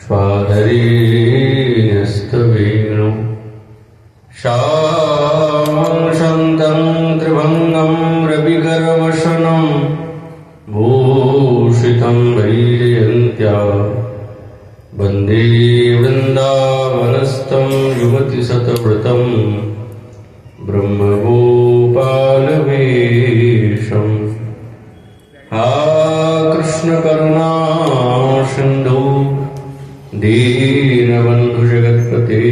स्वाधरीनस्तवेणु श्यामं शान्तं त्रिभङ्गं रविकरवशनं भूषितं वैजयन्त्या वन्दे वृन्दावनस्थं युवतिशतव्रतं ब्रह्मगोपालवेशम्। हा कृष्ण करुणा सिन्धु दीनबन्धु जगत्पते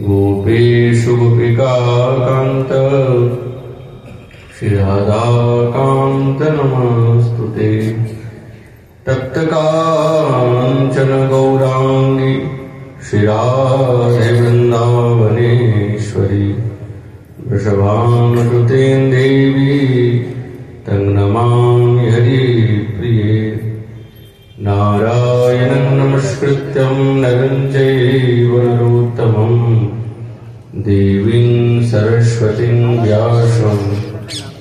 गोपेषु गोपिकान्त श्री राधाकान्त नमस्तुते। तप्तकाञ्चन गौराङ्गी श्री राधे वृन्दावनेश्वरी वृषभानुसुते देवी तं नमामि हरिप्रिये। नारायणं नमस्कृत्यं नरं चैव नरोत्तमं देवीं सरस्वतीं व्यासं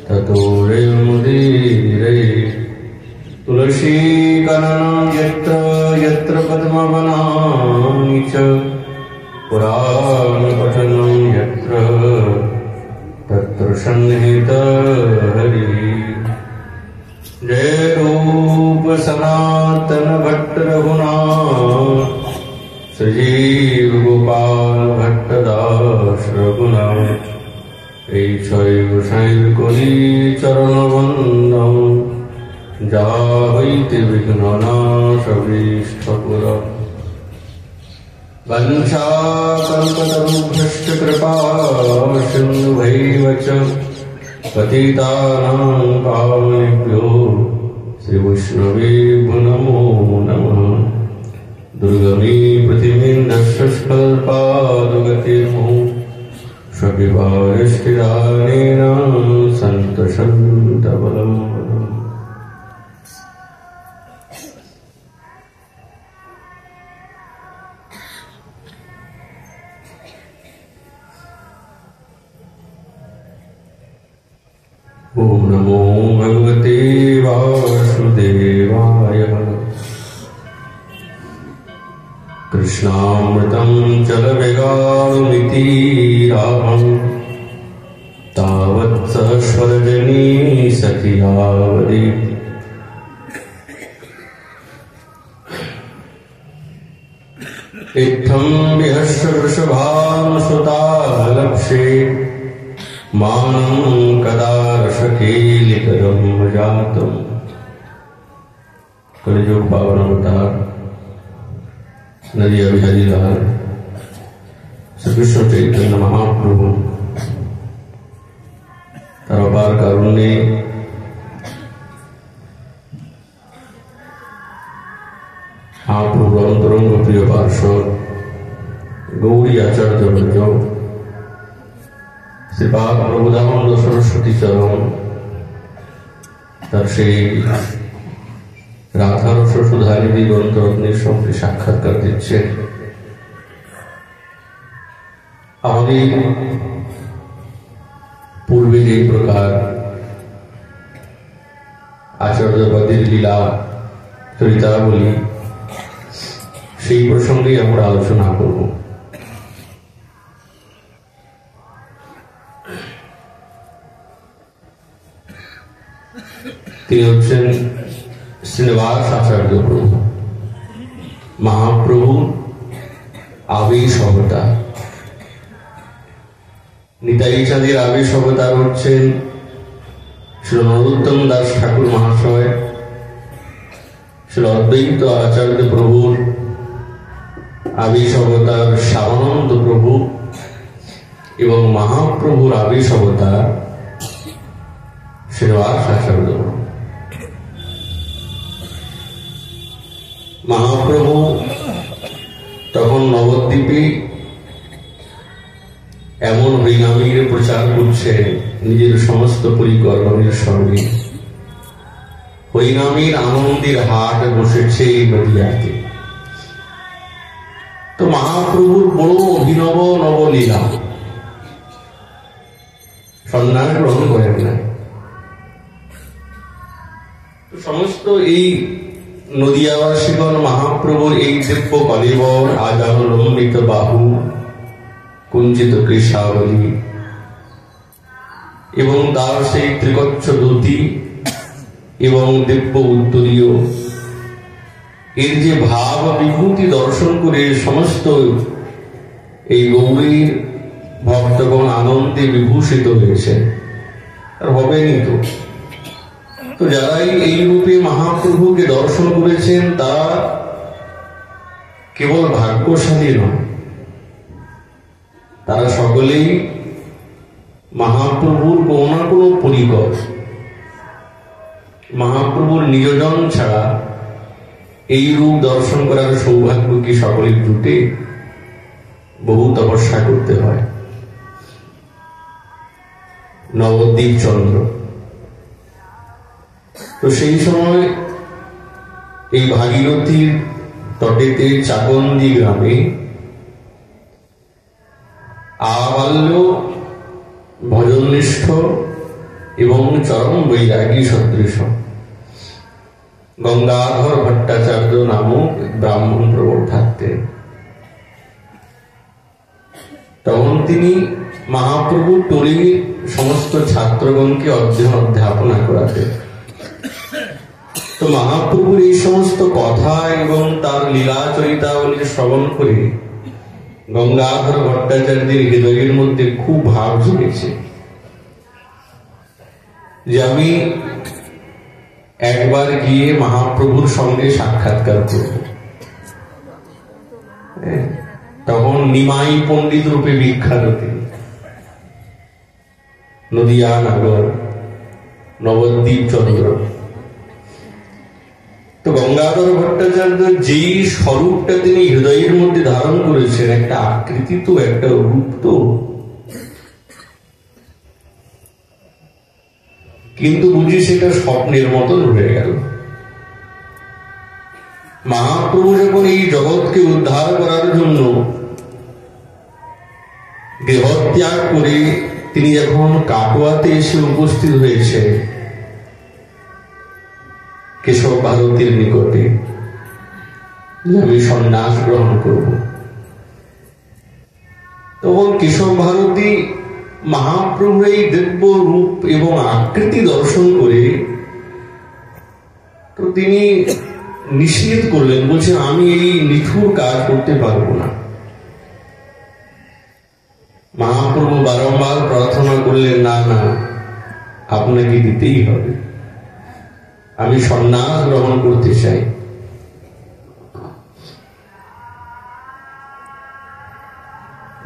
ततो जयमुदीरये। तुलसीकाननं यत्र यत्र पद्मवनानि च पुराणपठनं यत्र तत्र सन्निहितः हरिः। जय रूप सनातन भट्ट रघुनाथ सजीव गोपाल भट्टदास रघुनाथ। ऐ गोसाई चरण वंदन जा हईते विघ्ननाशभीष्टपुरा। वंशाकल्पतरुभ्यश्च कृपा सिन्धुभैव च पतितानां पावनेभ्यो श्रीवैष्णवेभ्यो नमो नमः। दुर्गमे पृथिवीन्दस्य स्कल्पादगतिर्मो स्वविभागश्चिदानेन सन्तशन्तबलं। ओम नमो भगवते वासुदेवाय। कृष्णामृतं जलविगामितीराहं तावत् सस्वरजनी सखियावदेत्। इत्थं विहस्य वृषभानुसुतालक्ष्ये मानं कदा रसकेलिकदं जातम्। कलियुग पावन अवतार नदिया बिहारी लाल श्री कृष्ण चैतन्य महाप्रभु তার অপার কারণে মহাপ্রভু অন্তরঙ্গ প্রিয় পার্শ্বদ গৌরী আচার্যবৃন্দ শ্রীপাদ প্রবোধানন্দ সরস্বতী চরণ তার সেই রাধারস সুধারিণী গ্রন্থরত্নের সঙ্গে সাক্ষাৎকার দিচ্ছেন। আমাদের পূর্বে যে প্রকার আচার্যবাদীর লীলা চরিতাবলী সেই প্রসঙ্গে আমরা আলোচনা করব। তিনি হচ্ছেন শ্রীনিবাস আচার্য প্রভু, মহাপ্রভু আবেশ অবতার। নিতাই চাঁদের আবেশ অবতার হচ্ছেন শ্রী নরোত্তম দাস ঠাকুর মহাশয়। শ্রী অদ্বৈত আচার্য প্রভুর আবেশ অবতার শ্যামানন্দ প্রভু এবং মহাপ্রভুর আবেশ অবতার শ্রীনিবাস আচার্য প্রভু। মহাপ্রভু তখন নবদ্বীপে এমন হরিনামের প্রচার করছেন নিজের সমস্ত পরিকল্পনার সঙ্গে। হরিনামের আনন্দের হাট বসেছে নদিয়াতে। তো মহাপ্রভুর বড় অভিনব নবলীলা সন্ধান গ্রহণ করেন না। সমস্ত এই নদিয়াবাসীগণ মহাপ্রভুর এই দিব্য কলেবর আজানুলম্বিত বাহু, কুঞ্চিত কৃষাবলী এবং তার সেই ত্রিকচ্ছ ধুতি এবং দিব্য উত্তরীয়, এর যে ভাব বিভূতি দর্শন করে সমস্ত এই গৌরীর ভক্তগণ আনন্দে বিভূষিত হয়েছে। আর হবেনি তো যারাই এই রূপে মহাপ্রভুকে দর্শন করেছেন তারা কেবল ভাগ্যশালী নয়, তারা সকলেই মহাপ্রভুর কোনো না কোনো পরিকর। মহাপ্রভুর নিয়োজন ছাড়া এই রূপ দর্শন করার সৌভাগ্য কি সকলের জুটে? বহু তপস্যা করতে হয়। নবদ্বীপ চন্দ্র তো সেই সময় এই ভাগীরথীর তটেতে চাকন্দি গ্রামে আবাল্য ভজননিষ্ঠ এবং চরম বৈরাগী সদৃশ গঙ্গাধর ভট্টাচার্য নামক ব্রাহ্মণ প্রবর থাকতেন। তখন তিনি মহাপ্রভুর টলি সমস্ত ছাত্রগণকে অধ্যয়ন অধ্যাপনা করাতেন। তো মহাপ্রভুর এই সমস্ত কথা এবং তার লীলা চরিতাবলী শ্রবণ করে গঙ্গাধর ভট্টাচার্যের হৃদয়ের মধ্যে খুব ভাব জমেছে যে আমি একবার গিয়ে মহাপ্রভুর সঙ্গে সাক্ষাৎকার করব। তখন নিমাই পণ্ডিত রূপে বিখ্যাত তিনি, নদিয়া নগর নবদ্বীপ চন্দ্র। তো গঙ্গাধর ভট্টাচার্য যেই স্বরূপটা তিনি হৃদয়ের মধ্যে ধারণ করেছেন, একটা আকৃতি তো, একটা রূপ তো, কিন্তু বুঝি সেটা স্বপ্নের মতন হয়ে গেল। মহাপ্রভু যখন এই জগৎকে উদ্ধার করার জন্য দেহত্যাগ করে তিনি যখন কাটোয়াতে এসে উপস্থিত হয়েছে কেশব ভারতীর নিকটে, আমি সন্ন্যাস গ্রহণ করব, তখন কেশব ভারতী মহাপ্রভুর এই দিব্য রূপ এবং আকৃতি দর্শন করে তো তিনি নিষেধ করলেন, বলছেন আমি এই নিঠুর কাজ করতে পারবো না। মহাপ্রভু বারংবার প্রার্থনা করলেন, না না, আপনাকে দিতেই হবে, আমি সন্ন্যাস গ্রহণ করতে চাই।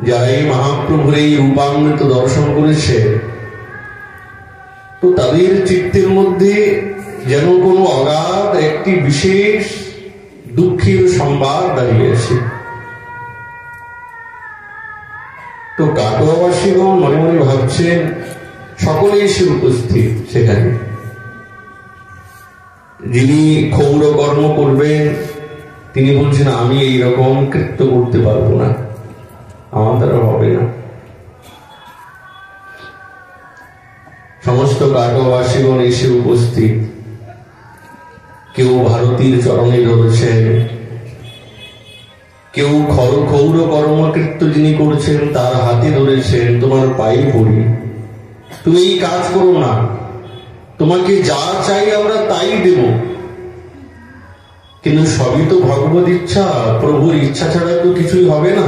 যারা এই মহাপ্রভুর এই রূপান্বিত দর্শন করেছে তো তাদের চিত্তের মধ্যে যেন কোনো অগাধ একটি বিশেষ দুঃখের সংবাদ দাঁড়িয়েছে। তো কাটোয়াবাসীগণ মনে মনে ভাবছেন, সকলে এসে উপস্থিত সেখানে, যিনি ক্ষৌর কর্ম করবেন তিনি বলছেন আমি এইরকম কৃত্য করতে পারবো না, আমার দ্বারা হবে না। সমস্ত কাটোয়াবাসীগণ এসে উপস্থিত, কেউ ভারতীর চরণে ধরেছেন, কেউ ক্ষৌর কর্মকৃত্য যিনি করছেন তার হাতে ধরেছেন, তোমার পায়ে পড়ি, তুমি এই কাজ করো না, তোমাকে যা চাই আমরা তাই দেব, কিন্তু সবই তো ভগবত ইচ্ছা, প্রভুর ইচ্ছা ছাড়া তো কিছুই হবে না।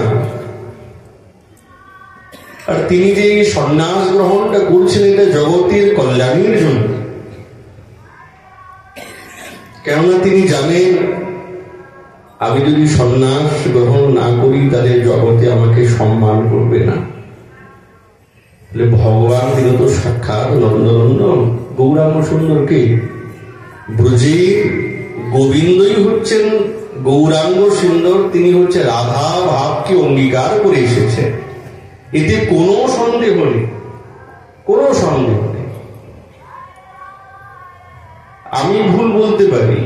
আর তিনি যে সন্ন্যাস গ্রহণটা করছেন এটা জগতের কল্যাণের জন্য, কেননা তিনি জানেন আমি যদি সন্ন্যাস গ্রহণ না করি তাহলে জগতে আমাকে সম্মান করবে না। ভগবান তিনি তো সাক্ষাৎ নন্দনন্দন গৌরাঙ্গ সুন্দরকে, ব্রজের গোবিন্দই হচ্ছেন গৌরাঙ্গ সুন্দর, তিনি হচ্ছে রাধা ভাবকে অঙ্গীকার করে এসেছে, এতে কোনো সন্দেহ নেই, কোনো সন্দেহ নেই। আমি ভুল বলতে পারি,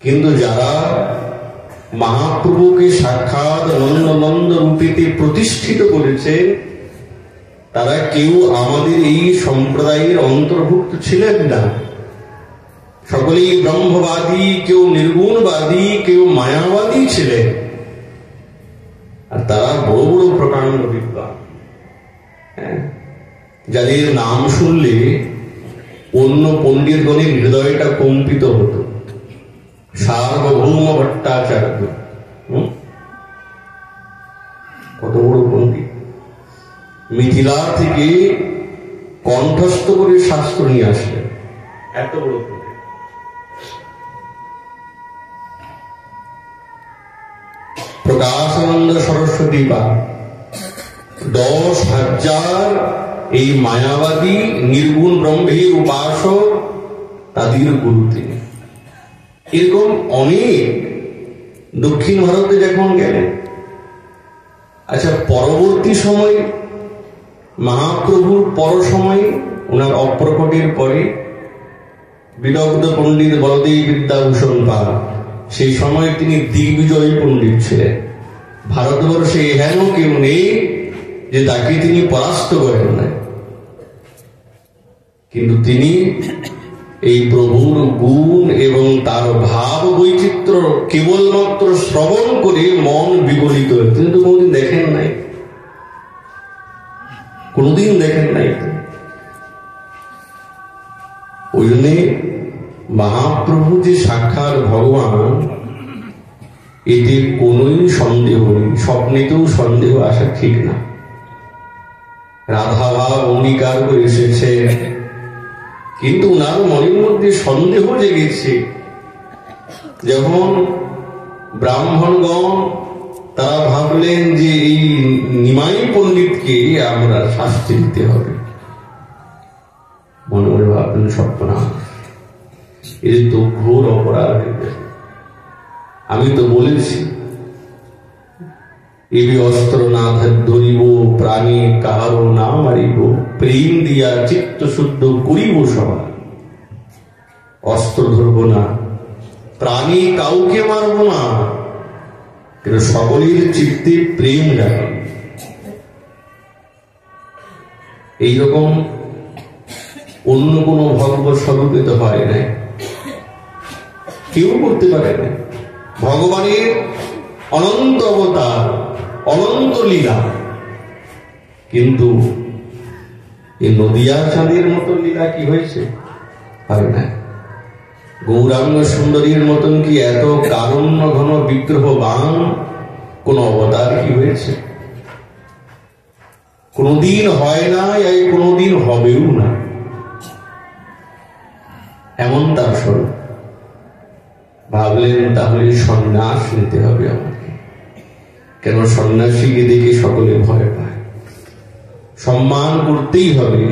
কিন্তু যারা মহাপ্রভুকে সাক্ষাৎ নন্দনন্দ রূপেতে প্রতিষ্ঠিত করেছে তারা কেউ আমাদের এই সম্প্রদায়ের অন্তর্ভুক্ত ছিলেন না, সকলেই ব্রহ্মবাদী, কেউ নির্গুণবাদী, কেউ মায়াবাদী ছিলেন। আর তারা বড় বড় প্রকাণ্ড বিদ্বান, যাদের নাম শুনলে অন্য পণ্ডিতগণের হৃদয়টা কম্পিত হতো। সার্বভৌম ভট্টাচার্য কত বড় পণ্ডিত, মিথিলা থেকে কণ্ঠস্থ করে শাস্ত্র নিয়ে আসলেন, এত বড় পণ্ডিত। প্রকাশানন্দ সরস্বতী বা 10,000 এই মায়াবাদী নির্গুণ ব্রহ্মের উপাসক, তাদের গুরু তিনি। এরকম অনেক দক্ষিণ ভারতে যখন গেলেন। আচ্ছা, পরবর্তী সময় মহাপ্রভুর পর সময় ওনার অপ্রকটের পরে বিদগ্ধ পণ্ডিত বলদেব বিদ্যাভূষণ পাল, সেই সময় তিনি দিগ্বিজয়ী পণ্ডিত ছিলেন। ভারতবর্ষে হেন কেউ নেই যে তাকে তিনি পরাস্ত করেন না। কিন্তু তিনি এই প্রভুর গুণ এবং তার ভাব বৈচিত্র্য কেবলমাত্র শ্রবণ করে মন বিগলিত হয়েছে। তিনি তো কোনদিন দেখেন নাই, কোনদিন দেখেন নাই। ওই জন্যে মহাপ্রভু যে সাক্ষাৎ ভগবান, এতে কোনোই সন্দেহ নেই, স্বপ্নেতেও সন্দেহ আসা ঠিক না। রাধা ভাব অঙ্গীকার করে এসেছে, কিন্তু ওনার মনের মধ্যে সন্দেহ জেগেছে। যখন ব্রাহ্মণগণ তারা ভাবলেন যে এই নিমাই পণ্ডিতকে আমরা শাস্তি দিতে হবে, মনে মনে ভাবলেন সর্বনাশ, এর তো ঘোর অপরাধ হয়ে গেছে। আমি তো বলেছি, এবি অস্ত্র না ধরিব, প্রাণী কাহারও না মারিব, প্রেম দিয়া চিত্ত শুদ্ধ করিব সবার। অস্ত্র ধরব না, প্রাণী কাউকে মারব না, কিন্তু সকলের চিত্তে প্রেম জাগাব। এইরকম অন্য কোন ভগবত স্বরূপে তো হয় না, কেউ করতে পারে না। ভগবানের অনন্ত অবতার, অনন্ত লীলা, কিন্তু এই নদিয়া চাঁদের মতো লীলা কি হয়েছে? হয় না। গৌরাঙ্গ সুন্দরীর মতন কি এত কারুণ্য ঘন বিগ্রহবান কোন অবতার কি হয়েছে? কোনদিন হয় না, এই কোনদিন হবেও না, এমন তার স্বরূপ। ভাবলেন তাহলে সন্ন্যাস নিতে হবে আমাকে, কেন সন্ন্যাসীকে দেখে সকলে ভয় পায়, সম্মান করতেই হবে,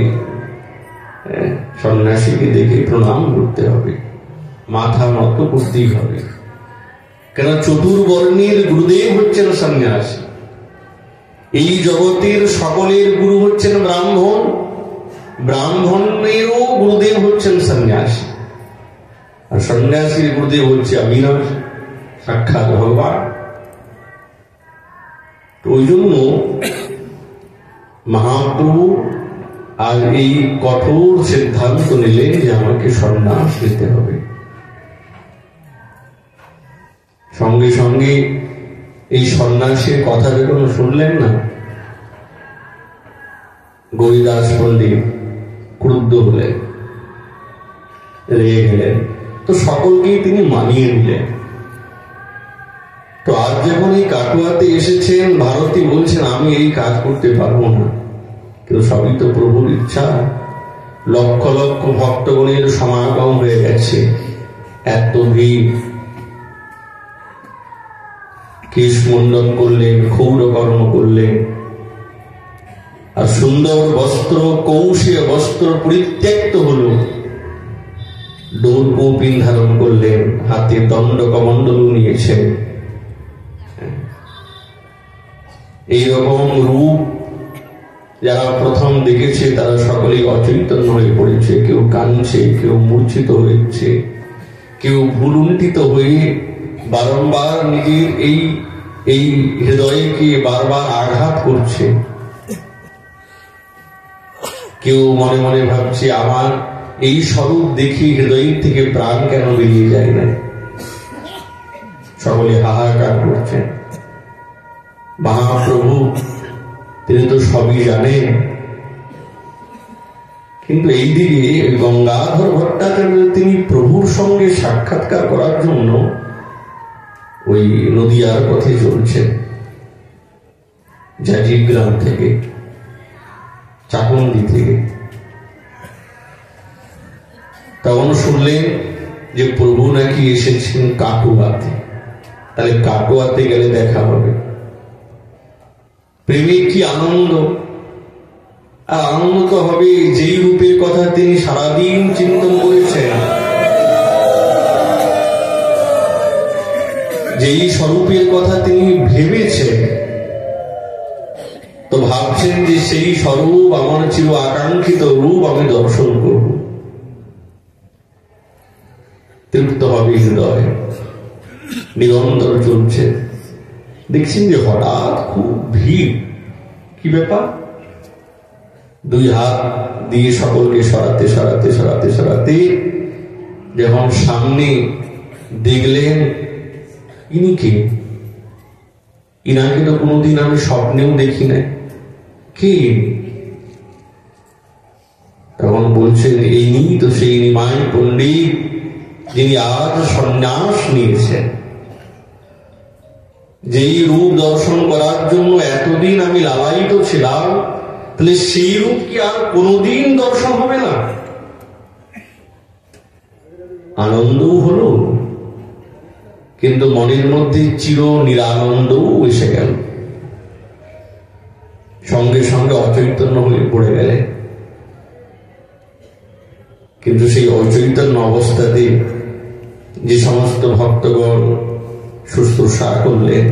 সন্ন্যাসীকে দেখে প্রণাম করতে হবে, মাথা নত করতেই হবে, কেন চতুর্বর্ণের গুরুদেব হচ্ছেন সন্ন্যাসী। এই জগতের সকলের গুরু হচ্ছেন ব্রাহ্মণ, ব্রাহ্মণেরও গুরুদেব হচ্ছেন সন্ন্যাসী, আর সন্ন্যাসীর গুরুদেব হচ্ছে অবিনাশী সাক্ষাৎ ভগবান। তো ওই জন্য মহাপ্রভু আর এই কঠোর সিদ্ধান্ত নিলেন যে আমাকে সন্ন্যাস নিতে হবে। সঙ্গে সঙ্গে এই সন্ন্যাসের কথা যখন শুনলেন না, গৌরীদাস পণ্ডিত ক্রুদ্ধ হলেন, রেগে গেলেন। তো সকলকেই তিনি মানিয়ে নিলেন। তো আজ যখন এই কাটোয়াতে এসেছেন, ভারতী বলছেন আমি এই কাজ করতে পারবো না, কিন্তু সবই তো প্রভুর ইচ্ছা। লক্ষ লক্ষ ভক্তগণের সমাগম হয়ে গেছে, এত ভিড়, কেশ মুন্ডন করলেন, ক্ষৌরকর্ম করলেন, আর সুন্দর বস্ত্র, কৌশে বস্ত্র পরিত্যক্ত হল, ডোর কৌপিন ধারণ করলেন, হাতে দণ্ড কমণ্ডল নিয়েছেন। এইরকম রূপ যারা প্রথম দেখেছে তারা সকলেই অচৈতন্য হয়ে পড়েছে, কেউ কাঁদছে, কেউ মূর্ছিত হয়েছে, কেউ ভুলুণ্ঠিত হয়ে বারংবার নিজের এই হৃদয়কে বারবার আঘাত করছে। কেউ মনে মনে ভাবছে আমার এই স্বরূপ দেখি হৃদয় থেকে প্রাণ কেন বেরিয়ে যায় না? সকলে হাহাকার করছেন। মহাপ্রভু তিনি তো সবই জানেন, কিন্তু এইদিকে গঙ্গাধর ভট্টাচার্য তিনি প্রভুর সঙ্গে সাক্ষাৎকার করার জন্য ওই নদিয়ার পথে চলছেন, জাজিগ্রাম থেকে, চাকুন্দি থেকে। তখন শুনলেন যে প্রভু নাকি এসেছেন কাটোয়াতে, তাহলে কাটোয়াতে গেলে দেখা হবে। প্রেমিক কি আনন্দ! আর আনন্দ তো হবে যেই রূপের কথা তিনি সারাদিন চিন্তন করেছেন, যেই স্বরূপের কথা তিনি ভেবেছেন, তো ভাবছেন যে সেই স্বরূপ আমার চির আকাঙ্ক্ষিত রূপ আমি দর্শন করব। তৃপ্ত হবে হৃদয়, নিরন্তর চলছে। দেখছেন যে হঠাৎ খুব ভিড়। কি ব্যাপার? দুই হাত দিয়ে সকলকে সরাতে সরাতে সরাতে সরাতে যখন সামনে দেখলেন, ইনি কে? ইনাকে তো কোনোদিন আমি স্বপ্নেও দেখি নাই। কে? তখন বলছেন, ইনি তো সেই নিমাই পণ্ডিত যিনি আজ সন্ন্যাস নিয়েছেন। যেই রূপ দর্শন করার জন্য এতদিন আমি লালায়িত ছিলাম, তাহলে সেই রূপ কি আর কোনোদিন দর্শন হবে না? আনন্দও হলো, কিন্তু মনের মধ্যে চির নিরানন্দও এসে গেল। সঙ্গে সঙ্গে অচৈতন্য হয়ে পড়ে গেলে। কিন্তু সেই অচৈতন্য অবস্থাতে যে সমস্ত ভক্তগণ শুশ্রূষা করলেন,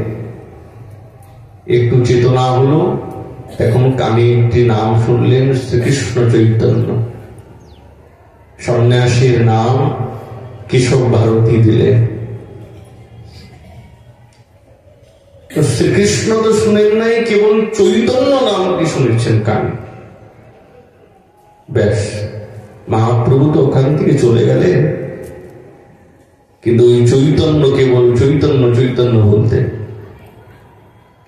একটু চেতনা হলো, এখন কানে একটি নাম শুনলেন, শ্রীকৃষ্ণ চৈতন্য। সন্ন্যাসীর নাম কেশব ভারতী দিলেন। শ্রীকৃষ্ণ তো শুনেন নাই, কেবল চৈতন্য নামটি শুনেছেন কানে। ব্যাস, মহাপ্রভু তো ওখান থেকে চলে গেলেন, কিন্তু ওই চৈতন্য কেবল চৈতন্য চৈতন্য বলতে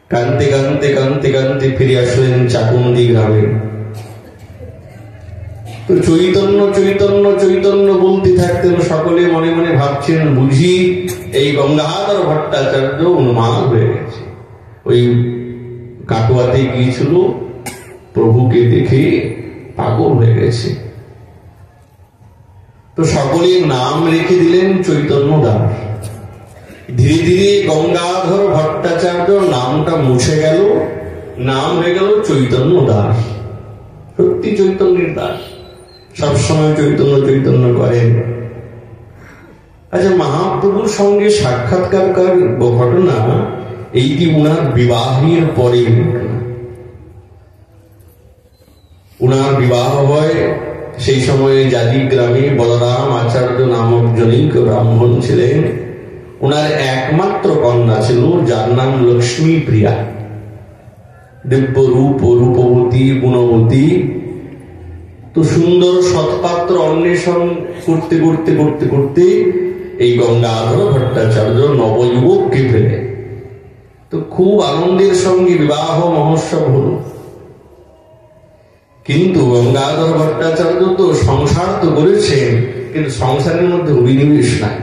কানতে কানতে কানতে কানতে ফিরে আসলেন চাকুন্দি গ্রামে। তো চৈতন্য চৈতন্য চৈতন্য বলতে থাকতেন। সকলে মনে মনে ভাবছেন, বুঝি এই গঙ্গাধর ভট্টাচার্য উন্মাদ হয়ে গেছে, ওই কাটোয়াতে গিয়েছিল, প্রভুকে দেখে পাগল হয়ে গেছে। তো সকলে নাম রেখে দিলেন চৈতন্য দাস। ধীরে ধীরে গঙ্গাধর ভট্টাচার্য নামটা মুছে গেল, নাম হয়ে গেল চৈতন্য দাস। সত্যি চৈতন্যের দাস, সবসময় চৈতন্য চৈতন্য করেন। আচ্ছা, মহাপ্রভুর সঙ্গে সাক্ষাৎকার ঘটনা এইটি উনার বিবাহের পরে ঘটনা। উনার বিবাহ হয় সেই সময়ে জাজিগ্রামে বলরাম আচার্য নামক জনৈক ব্রাহ্মণ ছিলেন। উনার একমাত্র কন্যা ছিল, যার নাম লক্ষ্মী প্রিয়া। দিব্য রূপ, রূপবতী, গুণবতী। তো সুন্দর সৎপাত্র অন্বেষণ করতে করতে করতে করতে এই গঙ্গাধর ভট্টাচার্য নবযুবককে পেলে। তো খুব আনন্দের সঙ্গে বিবাহ মহোৎসব হলো। কিন্তু গঙ্গাধর ভট্টাচার্য তো সংসার তো করেছেন, কিন্তু সংসারের মধ্যে অভিনিবেশ নাই।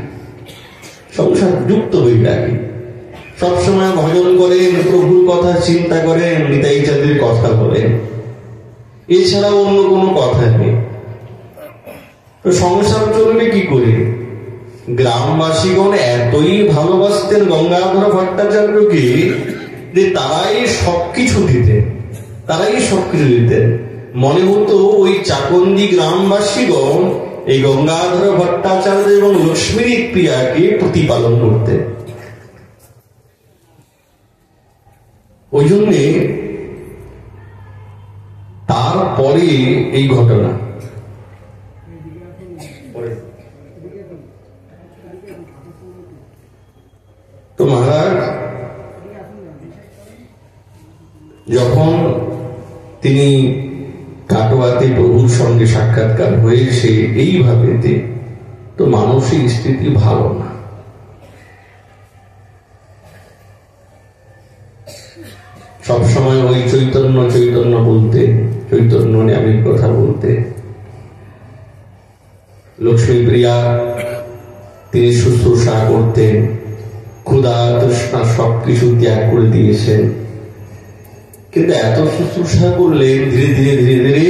সংসার যুক্ত হয়ে থাকে, সবসময় ভজন করেন, প্রভুর কথা চিন্তা করেন, নিতাই চাঁদের কথা বলেন, এছাড়া অন্য কোনো কথা নেই। তো সংসার চলবে কি করে? গ্রামবাসীগণ এতই ভালোবাসতেন গঙ্গাধর ভট্টাচার্যকে যে তারাই সবকিছু দিতেন, তারাই সবকিছু দিতেন। মনে হতো ওই চাকুন্দি গ্রামবাসীগণ এই গঙ্গাধর ভট্টাচার্য এবং লক্ষ্মী প্রিয়াকে প্রতিপালন করতে। ওই জন্যে তারপরে এই ঘটনা। তো মহারাজ যখন তিনি কাটোয়া অথবাতে প্রভুর সঙ্গে সাক্ষাৎকার হয়েছে এইভাবেতে, তো মানসিক স্থিতি ভালো না। সবসময় ওই চৈতন্য চৈতন্য বলতে, চৈতন্য নিয়ে কথা বলতে। লক্ষ্মীপ্রিয়া তিনি শুশ্রূষা করতেন, ক্ষুধা তৃষ্ণা সবকিছু ত্যাগ করে দিয়েছেন, কিন্তু এত শুশ্রূষা করলেন ধীরে ধীরে ধীরে ধীরে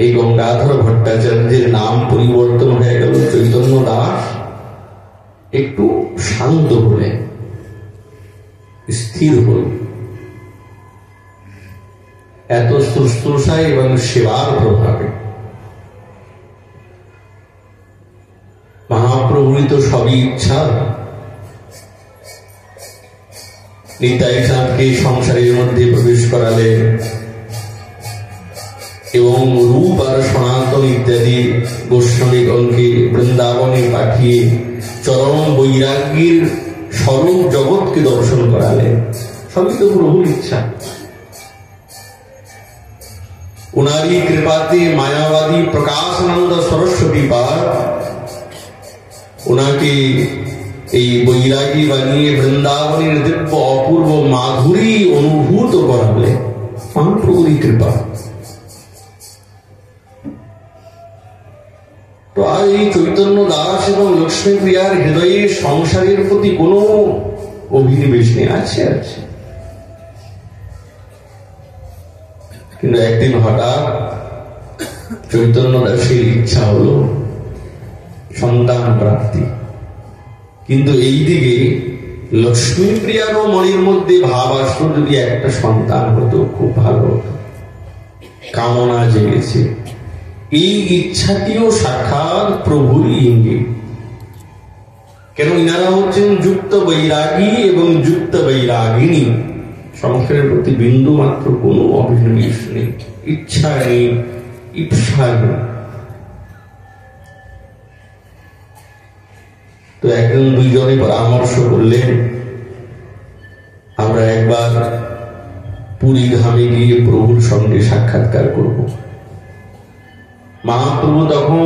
এই গঙ্গাধর ভট্টাচার্যের নাম পরিবর্তন হয়ে গেল চৈতন্য দাস। একটু শান্ত হলেন, স্থির হল। এত শুশ্রূষা এবং সেবার প্রভাবে মহাপ্রভুর তো সবই ইচ্ছা। নিতাই চাঁদকে সংসারের মধ্যে প্রবেশ করালেন এবং রূপ আর সনাতন ইত্যাদি গোস্বামীগণকে বৃন্দাবনে পাঠিয়ে চরম বৈরাগ্যের স্বরূপ জগৎকে দর্শন করালেন। সবই তো প্রভুর ইচ্ছা। উনারই কৃপাতে মায়াবাদী প্রকাশানন্দ সরস্বতী পাদ ওনাকে এই বৈরাগী বানিয়ে বৃন্দাবনের দিব্য অপূর্ব মাধুরী অনুভূত করালে মহাপ্রভুরই কৃপা। তো আজ এই চৈতন্য দাস এবং লক্ষ্মীপ্রিয়ার হৃদয়ে সংসারের প্রতি কোনো অভিনিবেশ নেই, আছে আছে, কিন্তু একদিন হঠাৎ চৈতন্য দাসের ইচ্ছা হলো সন্তান প্রাপ্তি। কিন্তু এই দিকে লক্ষ্মীপ্রিয়ারও মনের মধ্যে ভাব আসলো যদি একটা সন্তান হতো খুব ভালো হতো, কামনা জেগেছে। এই ইচ্ছাটিও সাক্ষাৎ প্রভুরই ইঙ্গিত। কেন ইনারা হচ্ছেন যুক্ত বৈরাগী এবং যুক্ত বৈরাগিনী। সংসারের প্রতি বিন্দু মাত্র কোনো অভিনিবেশ নেই, ইচ্ছা নেই, ইচ্ছা নেই। তো একজন দুইজনে পরামর্শ করলেন আমরা একবার পুরী ধামে গিয়ে প্রভুর সঙ্গে সাক্ষাৎকার করব। মহাপ্রভু তখন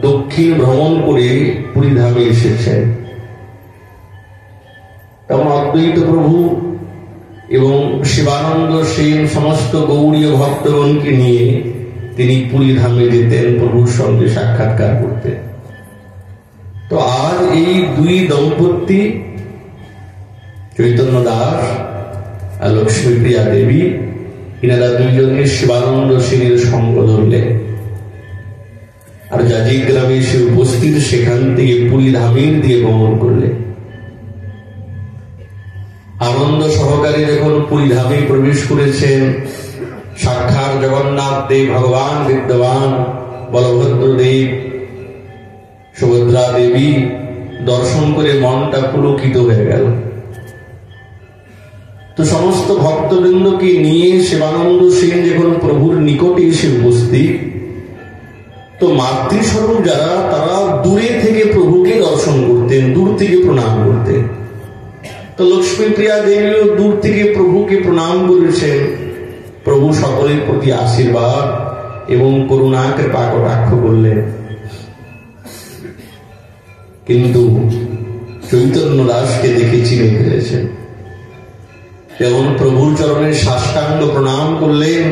দক্ষিণ ভ্রমণ করে পুরী ধামে এসেছেন। তখন অদ্বৈত প্রভু এবং শিবানন্দ সেন সমস্ত গৌড়ীয় ভক্তগণকে নিয়ে তিনি পুরী ধামে যেতেন প্রভুর সঙ্গে সাক্ষাৎকার করতেন। তো আজ এই দুই দম্পতি চৈতন্য দাস আর লক্ষ্মীপ্রিয়া দেবী, ইনারা দুইজনে শিবানন্দ সেনের সঙ্গ ধরলেন আর যাজি গ্রামে সে উপস্থিত, সেখান থেকে পুরী ধামের দিয়ে গমন করলেন। আনন্দ সহকারে যখন পুরী ধামে প্রবেশ করেছেন, সাক্ষাৎ জগন্নাথ দেব ভগবান বিদ্যমান, বলভদ্র দেব, সুভদ্রা দেবী দর্শন করে মনটা পুলকিত হয়ে গেল। তো সমস্ত ভক্তবৃন্দকে নিয়ে শিবানন্দ সেন যখন প্রভুর নিকটে এসে উপস্থিত, তো মাতৃস্বরূপ যারা তারা দূরে থেকে প্রভুকে দর্শন করতেন, দূর থেকে প্রণাম করতেন। তো লক্ষ্মীপ্রিয়া দেবীও দূর থেকে প্রভুকে প্রণাম করেছেন। প্রভু সকলের প্রতি আশীর্বাদ এবং করুণা কৃপা কটাক্ষ করলেন। কিন্তু চৈতন্য দাসকে দেখে চিনে ফেলেছেন। যেমন প্রভুর চরণে সাষ্টাঙ্গ প্রণাম করলেন,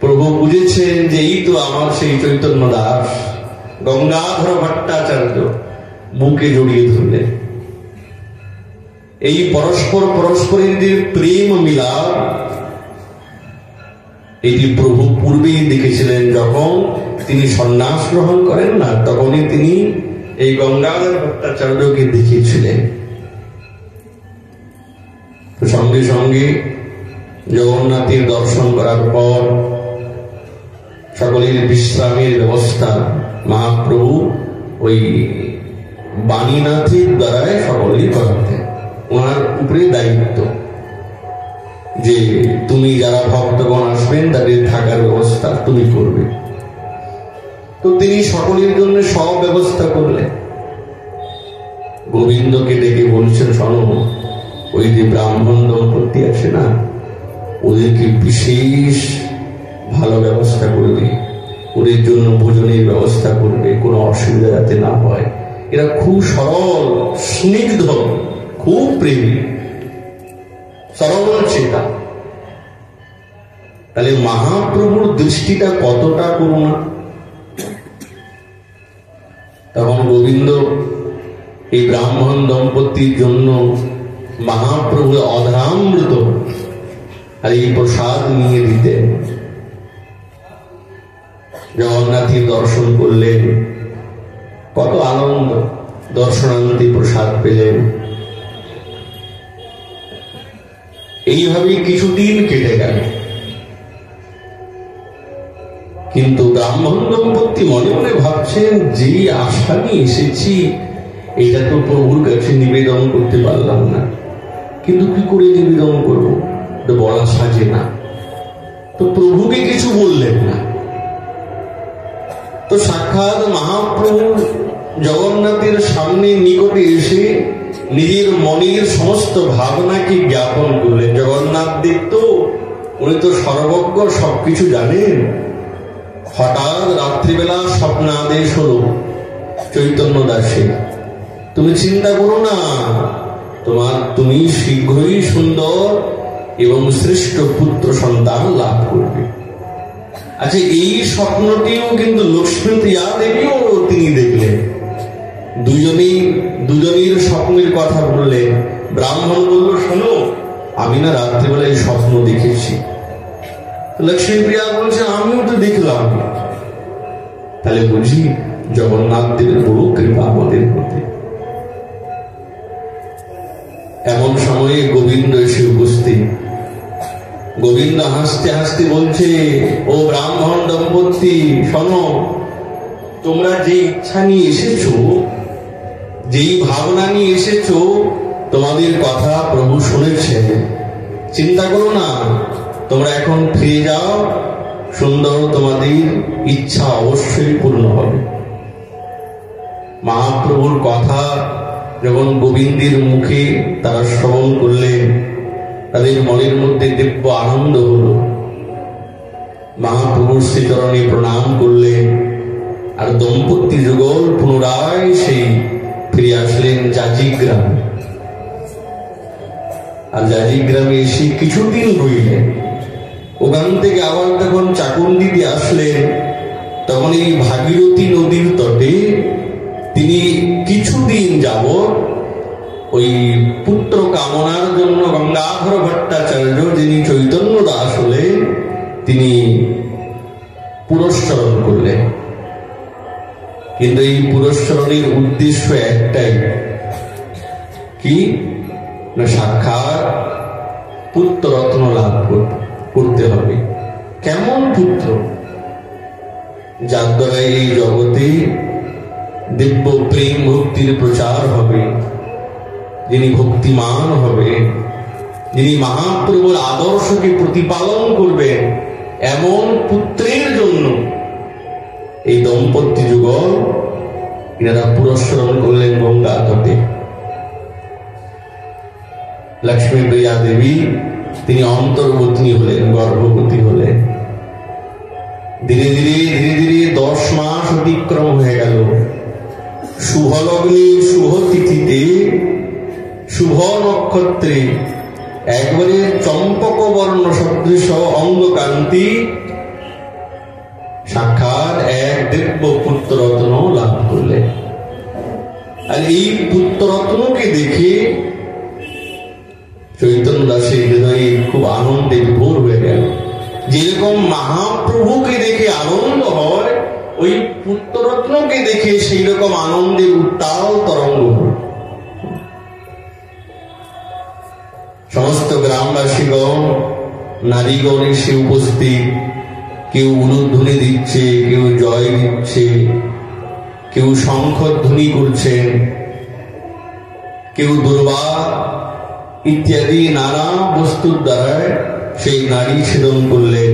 প্রভু বুঝেছেন যে এই তো আমার সেই চৈতন্য দাস গঙ্গাধর ভট্টাচার্য। বুকে জড়িয়ে ধরলেন। এই পরস্পর পরস্পরের যে প্রেম মিলাপ, এটি প্রভু পূর্বেই দেখেছিলেন। যখন তিনি সন্ন্যাস গ্রহণ করেন না, তখনই তিনি এই গঙ্গাধর ভট্টাচার্যকে দেখিয়েছিলেন। সঙ্গে সঙ্গে জগন্নাথের দর্শন করার পর সকলের বিশ্রামের ব্যবস্থা মহাপ্রভু ওই বাণীনাথের দ্বারাই সকলেই করাতেন। ওনার উপরে দায়িত্ব যে তুমি যারা ভক্তগণ আসবেন তাদের থাকার ব্যবস্থা তুমি করবে। তো তিনি সকলের জন্য সব ব্যবস্থা করলেন। গোবিন্দকে ডেকে বলছেন, শোনো, ওই যে ব্রাহ্মণ দম্পতি আছে না, ওদেরকে বিশেষ ভালো ব্যবস্থা করবে, ওদের জন্য ভোজনের ব্যবস্থা করবে, কোনো অসুবিধা যাতে না হয়। এরা খুব সরল, স্নিগ্ধ, খুব প্রেমী, সরল চেতা। তাহলে মহাপ্রভুর দৃষ্টিটা কতটা করুণা। তখন গোবিন্দ এই ব্রাহ্মণ দম্পতির জন্য মহাপ্রভু অধরামৃত আর এই প্রসাদ নিয়ে দিতেন। জগন্নাথের দর্শন করলেন, কত আনন্দ, দর্শনান্তি প্রসাদ পেলেন। এইভাবেই কিছুদিন কেটে গেল। কিন্তু ব্রাহ্মণ দম্পতি মনে মনে ভাবছেন, যে আশা নিয়ে এসেছি এটা তো প্রভুর কাছে নিবেদন করতে পারলাম না, কিন্তু কি করে নিবেদন করবো, বলা সাজে না। তো প্রভুকে কিছু বললেন না। তো সাক্ষাৎ মহাপ্রভু জগন্নাথের সামনে নিকটে এসে নিজের মনের সমস্ত ভাবনাকে জ্ঞাপন করলেন। জগন্নাথ দেব তো, উনি তো সর্বজ্ঞ, সবকিছু জানেন। হঠাৎ রাত্রিবেলা স্বপ্নাদেশ হলো চৈতন্য দাসে, তুমি চিন্তা করো না, তুমি শীঘ্রই সুন্দর এবং শ্রেষ্ঠ পুত্র সন্তান লাভ করবে। আচ্ছা, এই স্বপ্নটিও কিন্তু লক্ষ্মীপ্রিয়া দেবীও তিনি দেখলেন। দুজনের স্বপ্নের কথা বললেন। ব্রাহ্মণ বলল, শোনো, আমি না রাত্রিবেলা এই স্বপ্ন দেখেছি। লক্ষ্মীপ্রিয়া বলছে, আমিও তো দেখলাম। তাহলে বুঝি জগন্নাথ দেবের বড় কৃপা আমাদের প্রতি। এমন সময়ে গোবিন্দ এসে উপস্থিত। গোবিন্দ হাসতে হাসতে বলছে, ও ব্রাহ্মণ দম্পতি, শোনো, তোমরা যে ইচ্ছা নিয়ে এসেছো, যেই ভাবনা নিয়ে এসেছো, তোমাদের কথা প্রভু শুনেছেন। চিন্তা করো না, তোমরা এখন ফিরে যাও, সুন্দর তোমাদের ইচ্ছা অবশ্যই পূর্ণ হবে। মহাপ্রভুর কথা যখন গোবিন্দের মুখে তারা শ্রবণ করলেন, তাদের মনের মধ্যে দিব্য আনন্দ হলো। মহাপ্রভুর শ্রীচরণে প্রণাম করলেন, আর দম্পতি যুগল পুনরায় সেই ফিরে আসলেন জাজিগ্রাম। আর জাজিগ্রামে এসে কিছুদিন রইলেন। ওখান থেকে আবার যখন চাকুন্ডিতে আসলেন, তখন এই ভাগীরথী নদীর তটে তিনি কিছুদিন যাবৎ ওই পুত্র কামনার জন্য গঙ্গাধর ভট্টাচার্য, যিনি চৈতন্য দাস হলেন, তিনি পুরস্চরণ করলেন। কিন্তু এই পুরস্চরণের উদ্দেশ্য একটাই, কি না, সাক্ষাৎ পুত্ররত্ন লাভ করতে হবে। কেমন পুত্র? যার দ্বারা এই জগতে দিব্য প্রেম ভক্তির প্রচার হবে, যিনি ভক্তিমান হবে, যিনি মহাপ্রভুর আদর্শকে প্রতিপালন করবেন, এমন পুত্রের জন্য এই দম্পতি যুগল এনারা পুরস্চরণ করলেন গঙ্গা তটে। লক্ষ্মীপ্রিয়া দেবী তিনি অন্তর্বর্তী হলেন, গর্ভবতী হলেন। ধীরে ধীরে 10 মাস অতিক্রম হয়ে গেল। শুভ লগ্নে, শুভ তিথিতে, শুভ নক্ষত্রে একবারে চম্পক বর্ণ সদৃশ অঙ্গকান্তি সাক্ষাৎ এক দিব্য পুত্ররত্ন লাভ করলেন। আর এই পুত্ররত্নকে দেখে চৈতন্য দাসের হৃদয়ে খুব আনন্দে বিভোর হয়ে গেল। যেরকম মহাপ্রভুকে দেখে আনন্দ হয়, ওই পুত্ররত্নকে দেখে সেই রকম আনন্দের উত্তাল তরঙ্গ হল। সমস্ত গ্রামবাসীগণ, নারীগণ এসে উপস্থিত। কেউ উলুধ্বনি দিচ্ছে, কেউ জয় দিচ্ছে, কেউ শঙ্খধ্বনি করছেন, কেউ দুর্বা ইত্যাদি নানা বস্তুর দ্বারা সেই নারী ছেদন করলেন।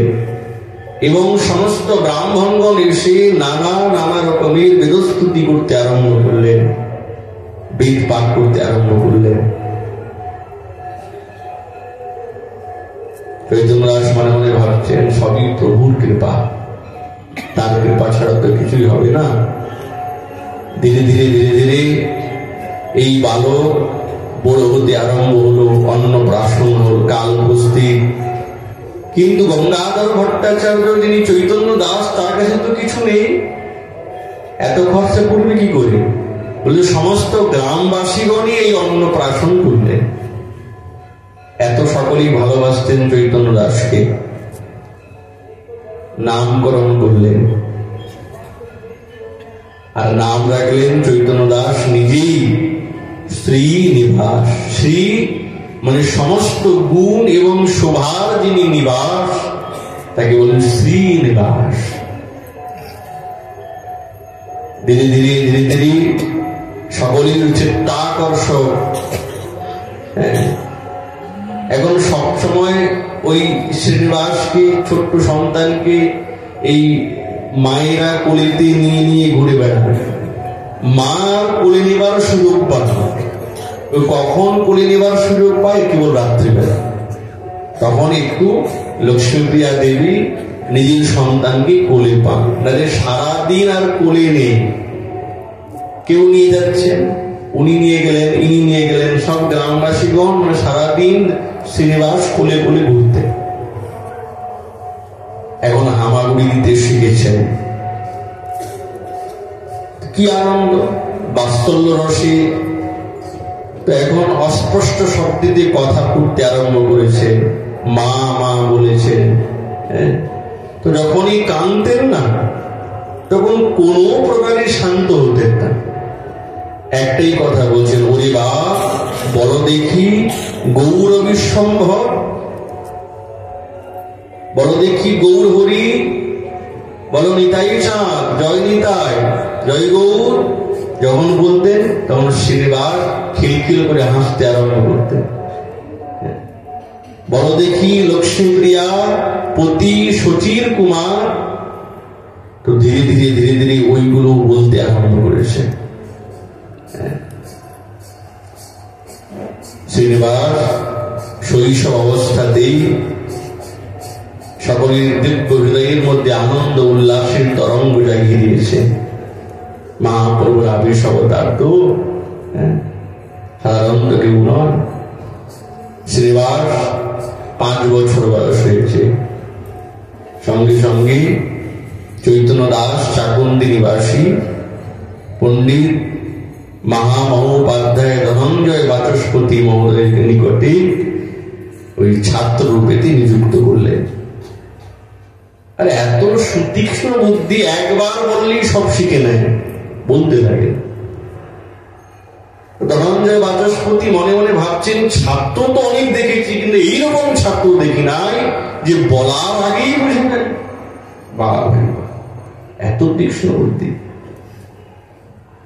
এবং সমস্ত ব্রাহ্মণগণ এসে নানা রকমের বেদস্তুতি করতে আরম্ভ করলেন, বেদ পাঠ করতে আরম্ভ করলেন। চৈতন্য দাস মনে মনে ভাবছেন, পাচ্ছেন সবই প্রভুর কৃপা, তার কৃপা ছাড়া তো কিছুই হবে না। ধীরে ধীরে ধীরে ধীরে এই বালক বড় হতে আরম্ভ হলো, অন্নপ্রাশন হল, কাল উপস্থিত। কিন্তু গঙ্গাধর ভট্টাচার্য যিনি চৈতন্য দাস, তার কাছে তো কিছু নেই, এত খরচা করবে কি করে? বলে সমস্ত গ্রামবাসীগণই এই অন্নপ্রাশন করলেন। এত সকলেই ভালোবাসতেন চৈতন্য দাসকে, নামকরণ করলেন আর নাম রাখলেন চৈতন্য দাস নিজেই শ্রীনিবাস। শ্রী মানে সমস্ত গুণ এবং শোভার যিনি নিবাস, তাকে বলেন শ্রীনিবাস। ধীরে ধীরে ধীরে ধীরে সকলের চিত্তাকর্ষক। এখন সবসময় ওই শ্রীনিবাসকে, ছোট্ট সন্তানকে এই মায়েরা কোলেতে নিয়ে নিয়ে ঘুরে বেড়াবে, মার কোলে নেবার সুযোগ পায় না। কখন কোলে নেবার সুযোগ পায়? কেবল রাত্রিবেলা। তখন একটু লক্ষ্মীপ্রিয়া দেবী নিজের সন্তানকে কোলে পান, নাহলে সারাদিন আর কোলে নেই। কেউ নিয়ে যাচ্ছেন, উনি নিয়ে গেলেন, ইনি নিয়ে গেলেন, সব গ্রামবাসীগণ সারাদিন শ্রীনিবাস কোলে কোলে ঘুরতে। এখন হামাগুড়ি দিতে শিখেছেন, কি আনন্দ, বাৎসল্য রসে। তো এখন অস্পষ্ট শব্দে কথা করতে আরম্ভ করেছে, মা মা বলেছেন। তো যখনই কাঁদতেন না, তখন কোনো প্রকারে শান্ত হতেন না। একটাই কথা বলছেন, ওরে বাপ বলো দেখি গৌর বিশ্বম্ভর, বলো দেখি গৌর হরি, বলো নিতাই চাঁদ, জয় নিতাই, জয় গৌর। যখন বলতেন তখন শ্রীনিবাস খিলখিল করে হাসতে আরম্ভ করতেন। বলো দেখি লক্ষ্মীপ্রিয়া পতি শচীর কুমার। তো ধীরে ধীরে ধীরে ধীরে ওইগুলো বলতে আরম্ভ করেছে। শ্রীনিবাস শৈশব অবস্থাতেই সকলের দিব্য হৃদয়ের মধ্যে আনন্দ উল্লাসের তরঙ্গ জাগিয়ে দিয়েছে। মহাপ্রভুর আবির্ষ অবতার তো সাধারণত কেউ নয়। শ্রীনিবাস 5 বছর বয়স হয়েছে। সঙ্গে সঙ্গে চৈতন্য দাস চাকুন্দি নিবাসী পণ্ডিত মহামহোপাধ্যায় ধনঞ্জয় বাচস্পতি মহোদয়ের নিকটে ওই ছাত্র রূপে তিনি নিযুক্ত করলেন। আর এত সুতীক্ষ্ণ বুদ্ধি, একবার বললেই সব শিখে নেয়, বলতে লাগে। ধনঞ্জয় বাচস্পতি মনে মনে ভাবছেন, ছাত্র তো অনেক দেখেছি, কিন্তু এইরকম ছাত্র দেখি নাই যে বলার আগেই বুঝে নেয়। এত তীক্ষ্ণ বুদ্ধি।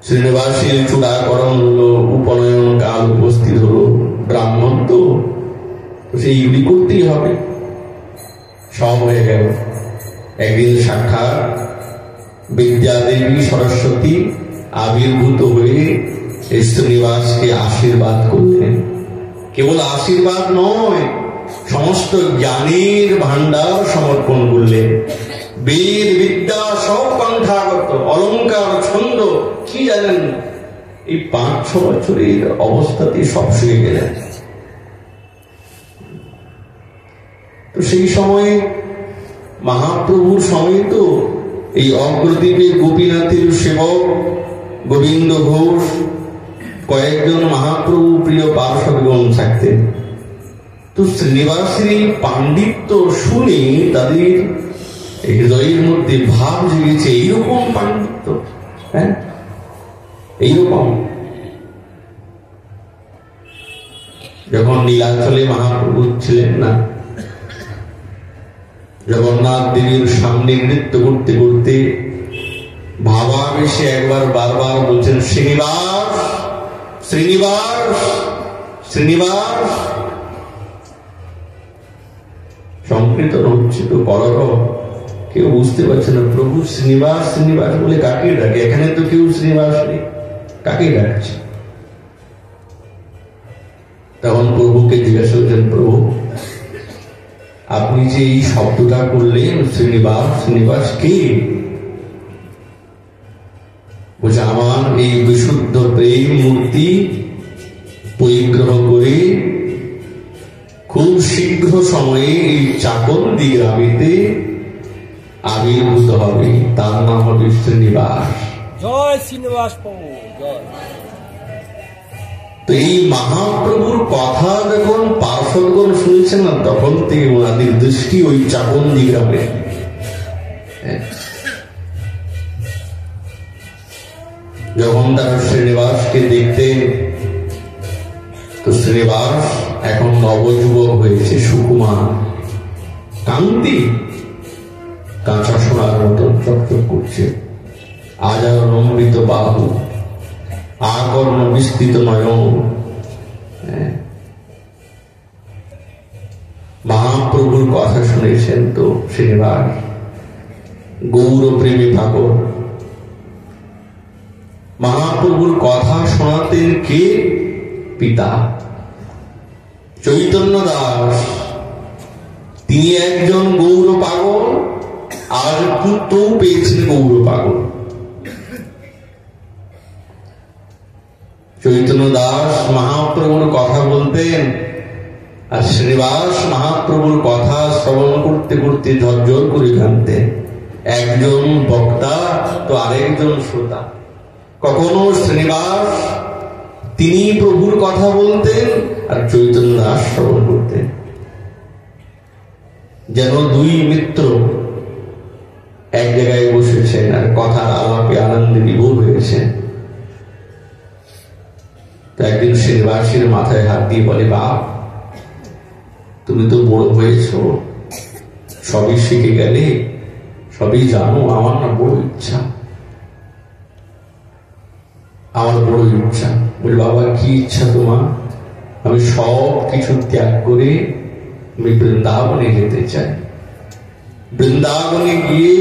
শ্রীনিবাসের চূড়াকরণ হলো, উপনয়ন কাল উপস্থিত হলো। ব্রাহ্মণ তো সেইগুলি করতেই হবে। সব হয়ে গেল। একদিন সাক্ষাৎ বিদ্যাদেবী সরস্বতী আবির্ভূত হয়ে শ্রীনিবাসকে আশীর্বাদ করলেন। কেবল আশীর্বাদ নয়, সমস্ত জ্ঞানের ভান্ডার সমর্পণ করলেন। বেদ বিদ্যা সব কণ্ঠাগত, অলঙ্কার ছন্দ কি জানেন। এই 5-6 বছরের অবস্থাতে সব শিখে গেলেন। তো সেই সময়ে মহাপ্রভুর সময় তো এই অগ্রদ্বীপে গোপীনাথের সেবক গোবিন্দ ঘোষ, কয়েকজন মহাপ্রভু প্রিয় পার্শ্বদগণ থাকতেন। তো শ্রীনিবাসের এই পাণ্ডিত্য শুনে তাদের হৃদয়ের মধ্যে ভাব জেগেছে, এইরকম পাণ্ডিত্য, হ্যাঁ এইরকম। যখন নীলাচলে মহাপ্রভু ছিলেন না, জগন্নাথ দেবীর সামনে নৃত্য করতে করতে ভাবাবেশে একবার বারবার বলছেন, শ্রীনিবাস শ্রীনিবাস শ্রীনিবাস। সংকীর্তন হচ্ছে তো কলরব, কেউ বুঝতে পারছে না প্রভু শ্রীনিবাস শ্রীনিবাস বলে কাকে ডাকে। এখানে তো কেউ শ্রীনিবাস নেই, কাকে ডাকছে? তখন প্রভুকে জিজ্ঞাসা করছেন, প্রভু আপনি যে এই শব্দটা করলেন শ্রীনিবাস, শ্রীনিবাস কে? বলছে আমার এই বিশুদ্ধ প্রেম মূর্তি পরিগ্রহ করে খুব শীঘ্র সময়ে এই চাকন্দি গ্রামেতে আবির্ভূত হবে, তার নাম হবে শ্রীনিবাস। জয় শ্রীনিবাস প্রভু জয়। তো এই মহাপ্রভুর কথা যখন পার্শ্বদগণ শুনেছেন না, তখন থেকে ওনাদের দৃষ্টি ওই চাকন্দি গ্রামে। যখন তারা শ্রীনিবাসকে দেখতেন, তো শ্রীনিবাস এখন নবযুবক হয়েছে, সুকুমার, কান্তি কাঁচা সোনার মতন চকচক করছে, আজার লম্বিত বাহু, আকর্ণ বিস্তৃত নয়ন। মহাপ্রভুর কথা শুনেছেন তো শ্রীনিবাস, গৌর প্রেমী পাগল। মহাপ্রভুর কথা শোনাতেন কে? পিতা চৈতন্য দাস। তিনি একজন গৌর পাগল, আর পুত্রও পেয়েছেন গৌর পাগল। চৈতন্য দাস মহাপ্রভুর কথা বলতেন, আর শ্রীনিবাস মহাপ্রভুর কথা শ্রবণ করতে করতে ঝরঝর করে কাঁদতেন। একজন বক্তা তো আরেকজন শ্রোতা। কখনো শ্রীনিবাস তিনি প্রভুর কথা বলতেন, আর চৈতন্য দাস শ্রবণ করতেন, যেন দুই মিত্র এক জায়গায় বসেছেন আর কথার আলাপে আনন্দে বিভোর হয়েছেন। তো একদিন শ্রীনিবাসের মাথায় হাত দিয়ে বলে, বাপ তুমি তো বড় হয়েছ, সবই শিখে গেলে, সবই জানো, আমার না বড় ইচ্ছা, আমার বড় ইচ্ছা। বলি, বাবা কি ইচ্ছা তোমার? আমি সব কিছু ত্যাগ করে আমি বৃন্দাবনে যেতে চাই। বৃন্দাবনে গিয়ে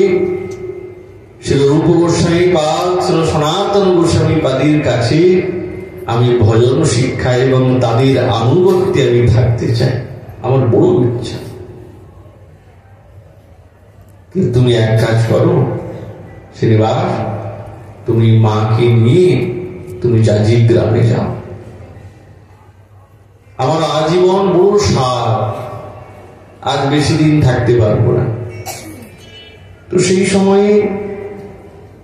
শ্রী রূপ গোস্বামী পাদ, শ্রী সনাতন গোস্বামী পাদের কাছে আমি ভজন শিক্ষা এবং তাদের আনুগত্যে আমি থাকতে চাই, আমার বড় ইচ্ছা। কিন্তু তুমি এক কাজ করো শ্রীনিবাস, তুমি মাকে নিয়ে তুমি জাজির গ্রামে যাও, আমার আজীবন বড় সার, আজ বেশি দিন থাকতে পারবো না। তো সেই সময়ে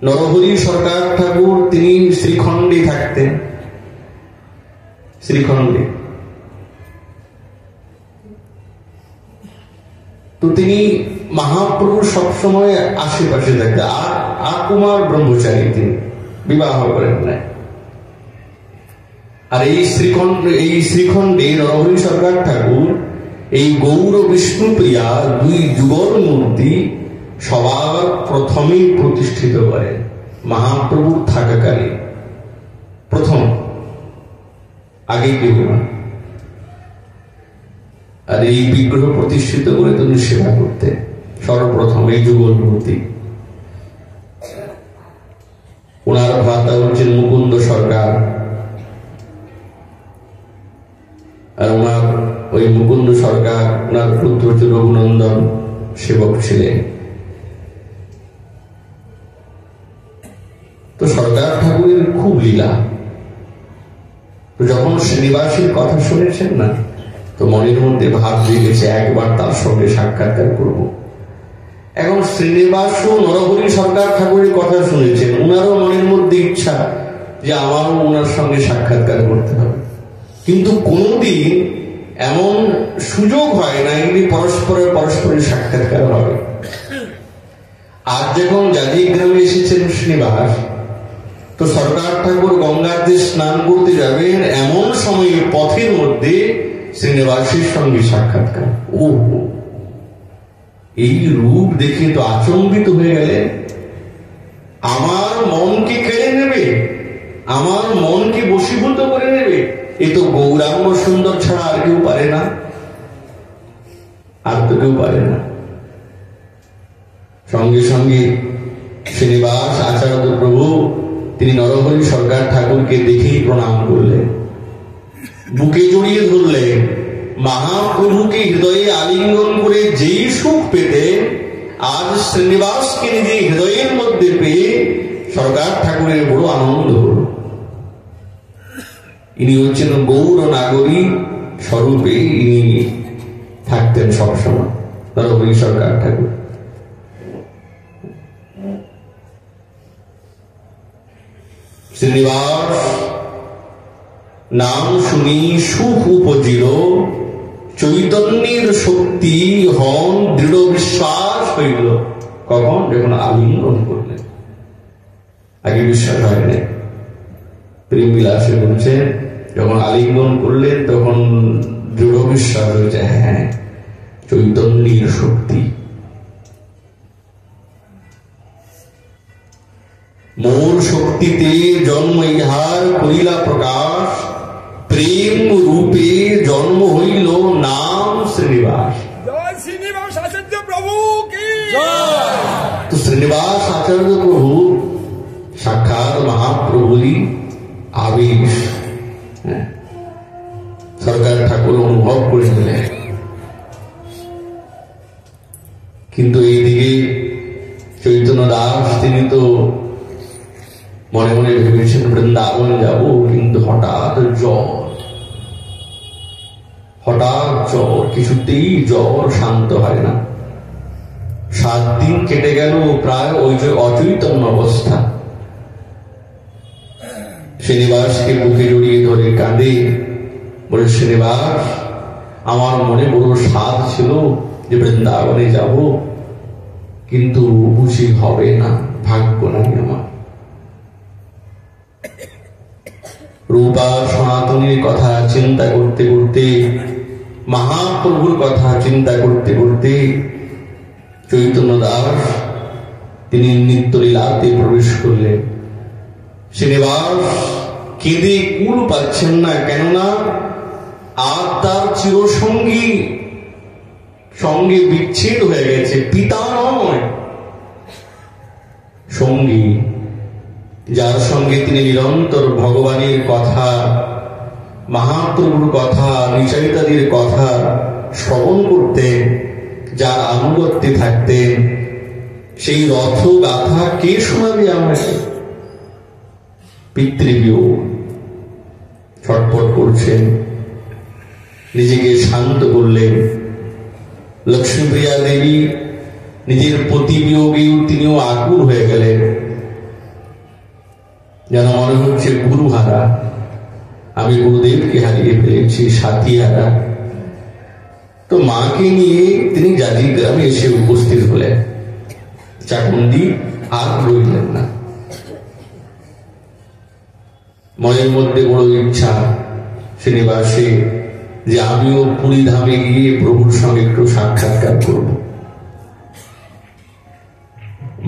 নরহরি সরকার ঠাকুর তিনি শ্রীখণ্ডে থাকতেন, শ্রীখণ্ডে। তো তিনি মহাপ্রভুর সবসময় আশেপাশে থাকতেন। আর কুমার ব্রহ্মচারী, তিনি বিবাহ করেন নাই। আর এই শ্রীখণ্ডে নরহরি সরকার ঠাকুর এই গৌর বিষ্ণুপ্রিয়া দুই যুগল মূর্তি সবার প্রথমেই প্রতিষ্ঠিত করেন মহাপ্রভুর থাকাকালীন, প্রথম, আগে কেউ না। আর এই বিগ্রহ প্রতিষ্ঠিত করে তিনি সেবা করতে সর্বপ্রথম এই যুগল মূর্তি। ওনার ভ্রাতা হচ্ছেন মুকুন্দ সরকার, আর ওনার ওই মুকুন্দ সরকার ওনার পুত্র হচ্ছে রঘুনন্দন সেবক ছিলেন। তো সরকার ঠাকুরের খুব লীলা। তো যখন শ্রীনিবাসের কথা শুনেছেন না, তো মনের মধ্যে ভাব জেগেছে একবার তার সঙ্গে সাক্ষাৎকার করব। এখন শ্রীনিবাস ও নরহরি সরকার ঠাকুরের কথা শুনেছেন, ওনারও মনের মধ্যে ইচ্ছা যে আমারও ওনার সঙ্গে সাক্ষাৎকার করতে হবে, কিন্তু কোনদিন এমন সুযোগ হয় না এগুলি পরস্পরের সাক্ষাৎকার হবে। আজ যখন জাজির গ্রামে এসেছেন শ্রীনিবাস, তো সরকার ঠাকুর গঙ্গাতে স্নান করতে যাবেন, এমন সময়ে পথের মধ্যে শ্রীনিবাসের সঙ্গে সাক্ষাৎকার। ও এই রূপ দেখে তো আচম্বিত হয়ে গেলেন। আমার মনকে কেড়ে নেবে, আমার মনকে বশীভূত করে নেবে, এ তো গৌরাঙ্গ সুন্দর ছাড়া আর কেউ পারে না, আর তো কেউ পারে না। সঙ্গে সঙ্গে শ্রীনিবাস আচার্য প্রভু তিনি নরহরি সরকার ঠাকুরকে দেখেই প্রণাম করলেন, বুকে জড়িয়ে ধরলেন, মহাপ্রভুকে হৃদয়ে আলিঙ্গন করে যেই সুখ পেতেন, আজ শ্রীনিবাসকে নিজে হৃদয়ের মধ্যে পেয়ে সরকার ঠাকুরের বড় আনন্দ হল। ইনি হচ্ছেন গৌর নাগরী স্বরূপে ইনি থাকতেন সবসময়, নরহরি সরকার ঠাকুর। শ্রীনিবাস নাম শুনি সুখ উপজিল, চৈতন্যের শক্তি হন দৃঢ় বিশ্বাস হইল। কখন? যখন আলিঙ্গন করলেন। আগে বিশ্বাস হয়নি। প্রেম বিলাসে বলছেন যখন আলিঙ্গন করলেন তখন দৃঢ় বিশ্বাস হয়েছে, হ্যাঁ চৈতন্যের শক্তি। মোর শক্তিতে জন্ম ইহার করিলা প্রকাশ, প্রেম রূপে জন্ম হইল নাম শ্রীনিবাস। জয় শ্রীনিবাস আচার্য প্রভু কি জয়। তো শ্রীনিবাস আচার্য প্রভু সাক্ষাৎ মহাপ্রভুরই আবেশ সরকার ঠাকুর অনুভব করে নিলেন। কিন্তু এইদিকে চৈতন্য দাস তিনি তো মনে মনে ভেবেছেন বৃন্দাবন যাব, কিন্তু হঠাৎ জ্বর, কিছুতেই জ্বর শান্ত হয় না। 7 দিন কেটে গেল, প্রায় ওই যে অচৈতন্য অবস্থা। শ্রীনিবাসকে বুকে জড়িয়ে ধরে কাঁদে, বলে শ্রীনিবাস আমার মনে বড় সাধ ছিল যে বৃন্দাবনে যাব, কিন্তু বুঝি হবে না, ভাগ্য নাই আমার। রূপা সনাতনীর কথা চিন্তা করতে করতে, মহাপ্রভুর কথা চিন্তা করতে করতে চৈতন্য দাস তিনি নিত্যলীলাতে প্রবেশ করলেন। শ্রীনিবাস কেঁদে কুল পাচ্ছেন না, কেননা আর তার চিরসঙ্গী সঙ্গে বিচ্ছেদ হয়ে গেছে। পিতা নয়, সঙ্গী, যার সঙ্গে তিনি নিরন্তর ভগবানের কথা, মহাপ্রভুর কথা, নিচারিতাদের কথা শ্রবণ করতেন, যার আনুগত্যে থাকতেন, সেই রথ গাথা কে শোনাবে আমাকে? পিতৃবিয়োগ। ছটফট করছেন, নিজেকে শান্ত করলেন। লক্ষ্মীপ্রিয়া দেবী নিজের পতি বিয়োগেও তিনিও আকুল হয়ে গেলেন, যেন মনে হচ্ছে গুরুহারা, আমি গুরুদেবকে হারিয়ে ফেলেছি, সাথী হারা। তো মাকে নিয়ে তিনি জাজি গ্রামে এসে উপস্থিত হলেন। চাকুন্দি আর রইলেন না। মনের মধ্যে বড় ইচ্ছা শ্রীনিবাসে যে আমিও পুরী ধামে গিয়ে প্রভুর সঙ্গে একটু সাক্ষাৎকার করব।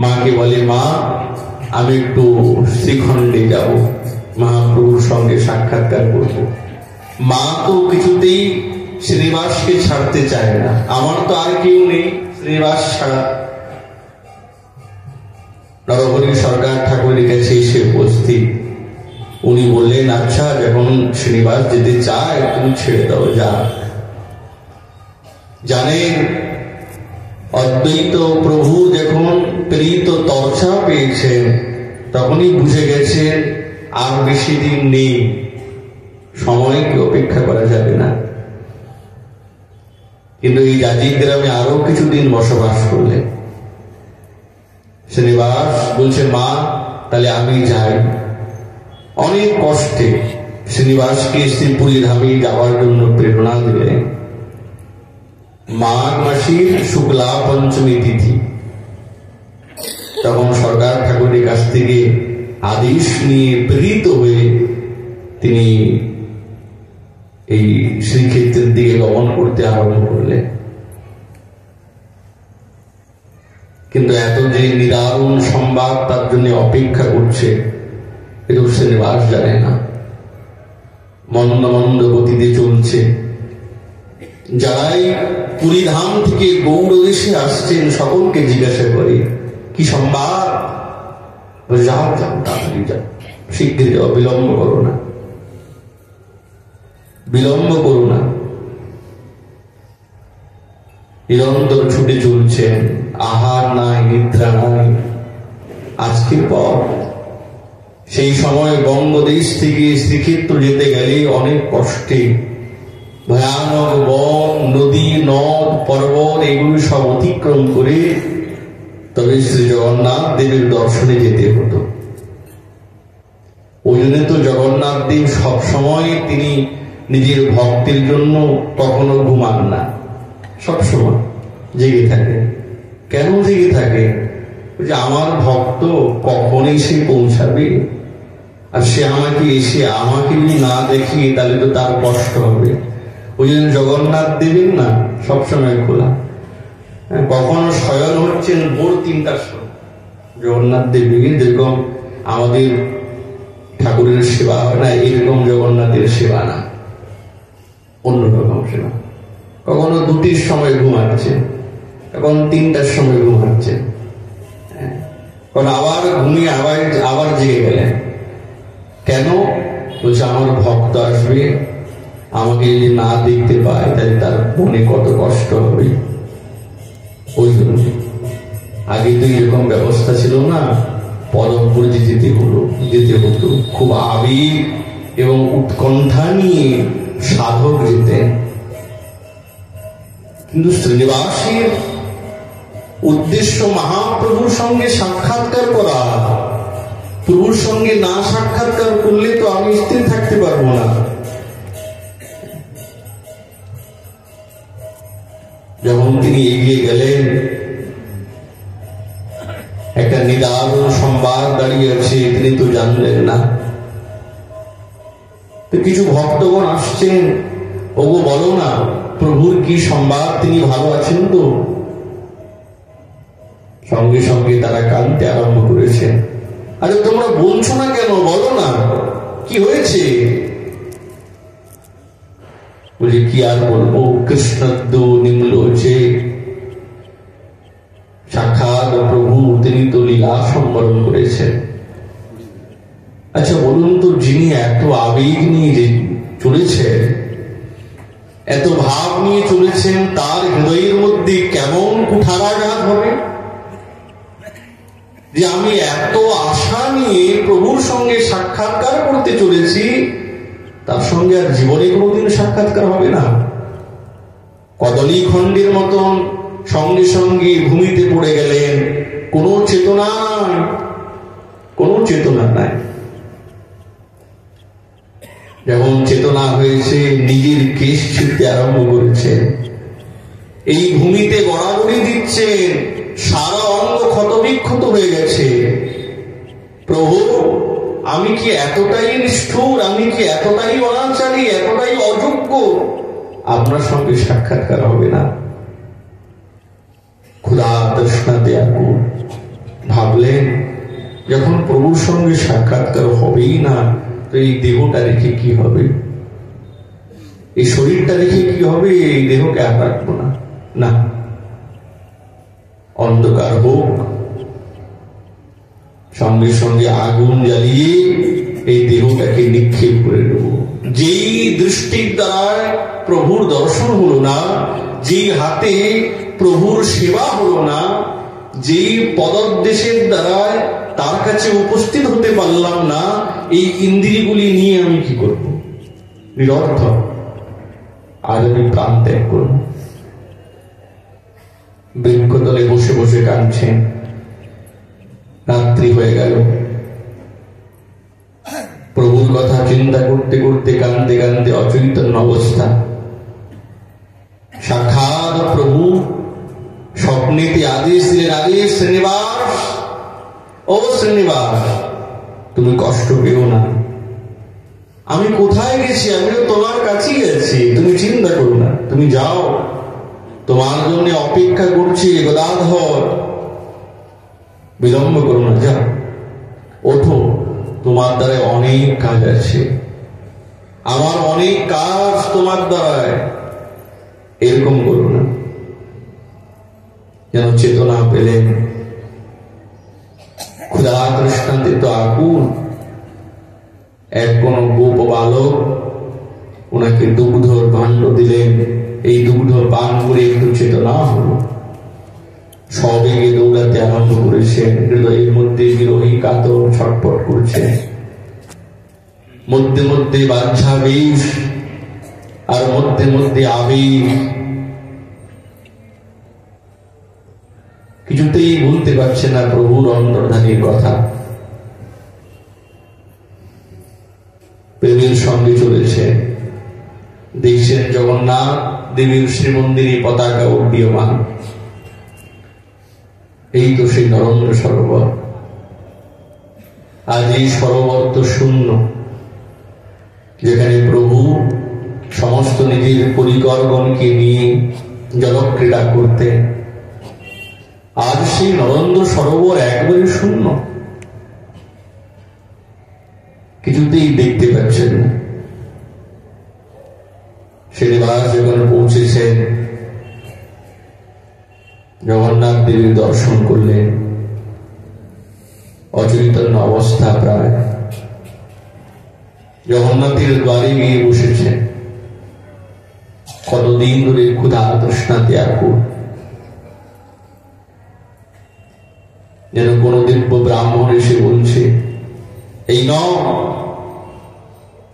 মাকে বলে, মা আমি একটু শ্রীখণ্ডে যাব, মহাপ্রভুর সঙ্গে সাক্ষাৎকার করব। মা তো কিছুতেই শ্রীনিবাসকে ছাড়তে চায় না, আমার তো আর কেউ নেই শ্রীনিবাস ছাড়া। নরহরি সরকার ঠাকুরের কাছে এসে উপস্থিত। উনি বললেন, আচ্ছা যখন শ্রীনিবাস যেতে চায় তুমি ছেড়ে দাও, যা। জানেন অদ্বৈত প্রভু যখন প্রীত তর্চা পেয়েছেন তখনই বুঝে গেছেন আর বেশি দিন নেই, সময়কে অপেক্ষা করা যাবে না। কিন্তু এই জাজি গ্রামে আরো কিছুদিন বসবাস করলেন। শ্রীনিবাস বলছে, মা তাহলে আমি যাই। অনেক কষ্টে শ্রীনিবাসকে শ্রীপুরী ধামে যাওয়ার জন্য প্রেরণা দিলেন। মাঘ মাসের শুক্লা পঞ্চমী তিথি, তখন সরকার ঠাকুরের কাছ থেকে আদেশ নিয়ে প্রেরিত হয়ে তিনি এই শ্রীক্ষেত্রের দিকে গমন করতে আরম্ভ করলেন। কিন্তু এত যে নিদারুণ সংবাদ তার জন্য অপেক্ষা করছে এটা শ্রীনিবাস জানে না। মন্দ মন্দ গতিতে চলছে। যারাই পুরী ধাম থেকে গৌড় দেশে আসছেন সকলকে জিজ্ঞাসা করে, কি সংবাদ? যাও যাও, তাড়াতাড়ি যাও, শীঘ্রই যাও, বিলম্ব করো না, বিলম্ব করো না। নিরন্তর ছুটে চলছেন, আহার নাই, নিদ্রা নাই। আজকের পর সেই সময় বঙ্গদেশ থেকে শ্রীক্ষেত্র যেতে গেলে অনেক কষ্টে ভয়ানক বন, নদী, নদ, পর্বত এগুলো সব অতিক্রম করে তবে শ্রী জগন্নাথ দেবের দর্শনে যেতে হতো। ওই জন্য তো জগন্নাথ দেব সবসময় তিনি নিজের ভক্তের জন্য কখনো ঘুমান না, সবসময় জেগে থাকে। কেন জেগে থাকে? যে আমার ভক্ত কখন এসে পৌঁছাবে, আর সে আমাকে এসে আমাকে যদি না দেখি তাহলে তো তার কষ্ট হবে। ওই জন্য জগন্নাথ দেবেন না সবসময় খোলা। কখনো শয়ন হচ্ছেন ভোর 3টার সময়, জগন্নাথ দেবী যেরকম আমাদের ঠাকুরের সেবা হয় না, এরকম জগন্নাথের সেবা না, অন্যরকম সেবা। কখনো 2টির সময় ঘুমাচ্ছে, এখন 3টার সময় ঘুমাচ্ছে, কারণ আবার ঘুমিয়ে আবার জেগে গেলেন। কেন? বলছে আমার ভক্ত আসবে, আমাকে যদি না দেখতে পায় তাহলে তার মনে কত কষ্ট হবে। ওই জন্য আগে তো এরকম ব্যবস্থা ছিল না, পদমপুর যেতে হতো। খুব আবেগ এবং উৎকণ্ঠা নিয়ে সাধক যেতেন। কিন্তু শ্রীনিবাসের উদ্দেশ্য মহাপ্রভুর সঙ্গে সাক্ষাৎকার করা। প্রভুর সঙ্গে না সাক্ষাৎকার করলে তো আমি স্থির থাকতে পারবো না। যখন তিনি এগিয়ে গেলেন, একটা নিদারুণ সংবাদ দাঁড়িয়ে আছে, তিনি তো জানলেন না। তো কিছু ভক্তগণ আসছেন, ওগো বলো না প্রভুর কি সংবাদ, তিনি ভালো আছেন তো? সঙ্গে সঙ্গে তারা কাঁদতে আরম্ভ করেছেন। আরে তোমরা বলছো না কেন, বলো না কি হয়েছে? বলে কি আর বলবো, কৃষ্ণদ্য নিম্লোচে, সাক্ষাৎ প্রভু তিনি তো লীলা সম্বরণ করেছেন। আচ্ছা বলুন তো, যিনি এত আবেগ নিয়ে চলেছেন, এত ভাব নিয়ে চলেছেন, তার হৃদয়ের মধ্যে কেমন কুঠারাঘাত হবে যে আমি এত আশা নিয়ে প্রভুর সঙ্গে সাক্ষাৎকার করতে চলেছি, তার সঙ্গে আর জীবনে কোনোদিন সাক্ষাৎকার হবে না। কদলী খণ্ডের মতন সঙ্গে সঙ্গে ভূমিতে পড়ে গেলেন, কোনো চেতনা নাই, কোনো চেতনা নাই। যেমন চেতনা হয়েছে, নিজের কেশ ছিঁড়তে আরম্ভ করেছেন, এই ভূমিতে গড়াগড়ি দিচ্ছেন, সারা অঙ্গ ক্ষতবিক্ষত হয়ে গেছে। প্রভু আমি কি এতটাই নিষ্ঠুর, আমি কি এতটাই অনাচারী, এতটাই অযোগ্য, আপনার সঙ্গে সাক্ষাৎকার হবে না? ক্ষুধা তৃষ্ণাতে আকুল। ভাবলেন যখন প্রভুর সঙ্গে সাক্ষাৎকার হবেই না, তো এই দেহটা রেখে কি হবে, এই শরীরটা রেখে কি হবে, এই দেহকে আর রাখবো না। না, অন্ধকার হোক, সঙ্গে সঙ্গে আগুন জ্বালিয়ে এই দেহটাকে নিক্ষেপ করে দেব। যেই দৃষ্টির দ্বারা প্রভুর দর্শন হলো না, যেই হাতে প্রভুর সেবা হলো না, যেই পদোদ্দেশের দ্বারা তার কাছে উপস্থিত হতে পারলাম না, এই ইন্দ্রিয়গুলি নিয়ে আমি কি করব? নিরর্থক। আজ আমি প্রাণ ত্যাগ করব। বৃক্ষতলে বসে বসে কাঁদছেন। রাত্রি হয়ে গেল। প্রভুর কথা চিন্তা করতে করতে কাঁদতে কাঁদতে অচৈতন্য অবস্থা। সাক্ষাৎ প্রভু স্বপ্নেতে আদেশ দিলেন, আদেশ শ্রীনিবাস, ও শ্রীনিবাস তুমি কষ্ট পেও না। আমি কোথায় গেছি? আমিও তোমার কাছেই আছি, তুমি চিন্তা করো না, তুমি যাও, তোমার জন্য অপেক্ষা করছি গদাধর, বিলম্ব করো না, যাও, ওঠো, তোমার দ্বারা অনেক কাজ আছে, আমার অনেক কাজ তোমার দ্বারায়, এরকম করো না। যেন চেতনা পেলেন, ক্ষুধা তৃষ্ণাতে তো আকুল। এক কোন গোপ বালক ওনাকে দুগ্ধর ভাণ্ড দিলেন, এই দুগ্ধ পান করে একটু চেতনা হল, সবেগে দৌড়াতে আরম্ভ করেছেন। হৃদয়ের মধ্যে বিরোহী কাতর ছটপট করছে, মধ্যে মধ্যে বাঞ্ছাবেশ আর মধ্যে মধ্যে আবেগ। কিছুতেই ভুলতে পারছে না প্রভুর অন্তর্ধানের কথা। প্রেমের সঙ্গে চলেছে, দেখছেন জগন্নাথ দেবীর শ্রীমন্দিরে পতাকা উড্ডীয়মান। এই তো সেই নরেন্দ্র সরোবর। আজ এই সরোবর তো শূন্য, যেখানে প্রভু সমস্ত নিজের পরিকরগণকে নিয়ে জলক্রীড়া করতেন। আজ সেই নরেন্দ্র সরোবর একবারে শূন্য, কিছুতেই দেখতে পাচ্ছেন না। শ্রীনিবাস যখন পৌঁছেছেন, জগন্নাথ দেবীর দর্শন করলেন, অচৈতন্য অবস্থা প্রায়। জগন্নাথের দ্বারে গিয়ে বসেছেন, কতদিন ধরে ক্ষুধা তৃষ্ণাতে আকুল। যেন কোন দিব্য ব্রাহ্মণ এসে বলছে, এই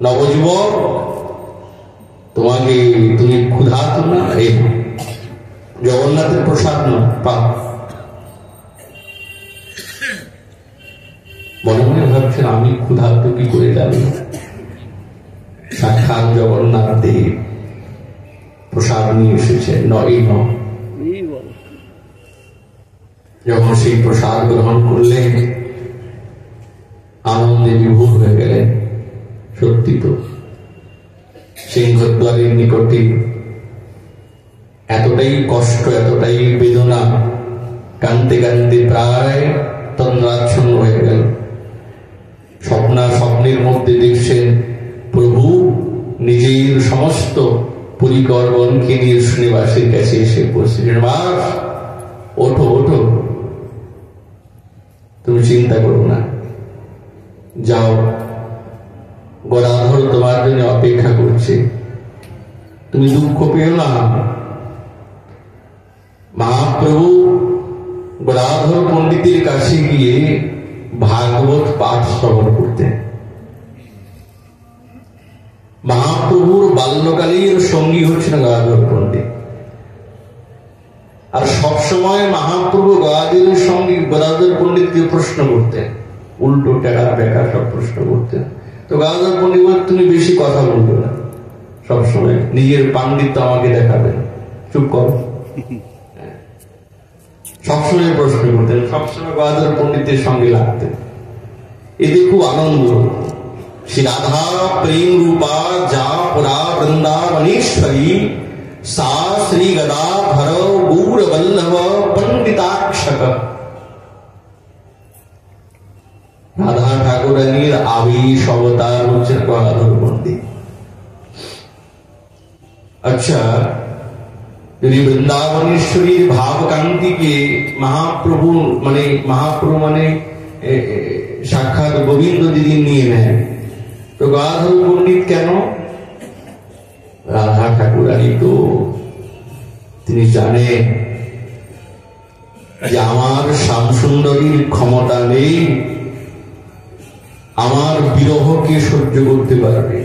নবযুবক, তোমাকে, তুমি ক্ষুধার্ত না? এই জগন্নাথের প্রসাদ না, পা। মনে মনে ভাবছেন, আমি ক্ষুধার্ত কি করে যাবে? সাক্ষাৎ জগন্নাথ দেব প্রসাদ নিয়ে এসেছেন। যখন সেই প্রসাদ গ্রহণ করলেন, আনন্দে বিভোর হয়ে গেলেন। সত্যি তো, সিংহদ্বারের নিকটে এতটাই কষ্ট, এতটাই বেদনা, কাঁদতে কাঁদতে প্রায় তন্দ্রাচ্ছন্ন হয়ে গেল। স্বপ্নের মধ্যে দেখছেন প্রভু নিজের সমস্ত পরিকরগণকে নিয়ে শ্রীনিবাসের কাছে এসে বলছে, শ্রীনিবাস, ওঠো ওঠো, তুমি চিন্তা করো না, যাও, গদাধর তোমার জন্য অপেক্ষা করছে, তুমি দুঃখ পেও না। মহাপ্রভু গদাধর পণ্ডিতের কাছে গিয়ে ভাগবত পাঠ শ্রবণ করতেন। মহাপ্রভুর বাল্যকালীন সঙ্গী হচ্ছেন গদাধর পণ্ডিত, আর সবসময় মহাপ্রভু গদাধর পণ্ডিতকে প্রশ্ন করতেন, উল্টো টেকা বেকা সব প্রশ্ন করতেন। তো গদাধর পণ্ডিত বলে, তুমি বেশি কথা বলবে না, সবসময় নিজের পাণ্ডিত্য আমাকে দেখাবেন, চুপ কর। সবসময় প্রশ্ন করতেন, সবসময় গদাধর পণ্ডিতের সঙ্গে লাগতেন। এতে খুব আনন্দ। শ্রী রাধা প্রেম রূপা যা পুরা বৃন্দাবনেশ্বরী, সা শ্রী গদাধর গৌর বল্লভ পণ্ডিতাক্ষক। রাধা ঠাকুরানীর আবেশ অবতার হচ্ছেন গদাধর পণ্ডিত। আচ্ছা, যদি বৃন্দাবনেশ্বরীর ভাবকান্তিকে মহাপ্রভু মানে সাক্ষাৎ গোবিন্দ দিদি নিয়ে নেন, তো গদাধর পণ্ডিত কেন? রাধা ঠাকুরানী তো তিনি জানেন যে আমার শ্যামসুন্দরীর ক্ষমতা নেই আমার বিরহকে সহ্য করতে পারবে।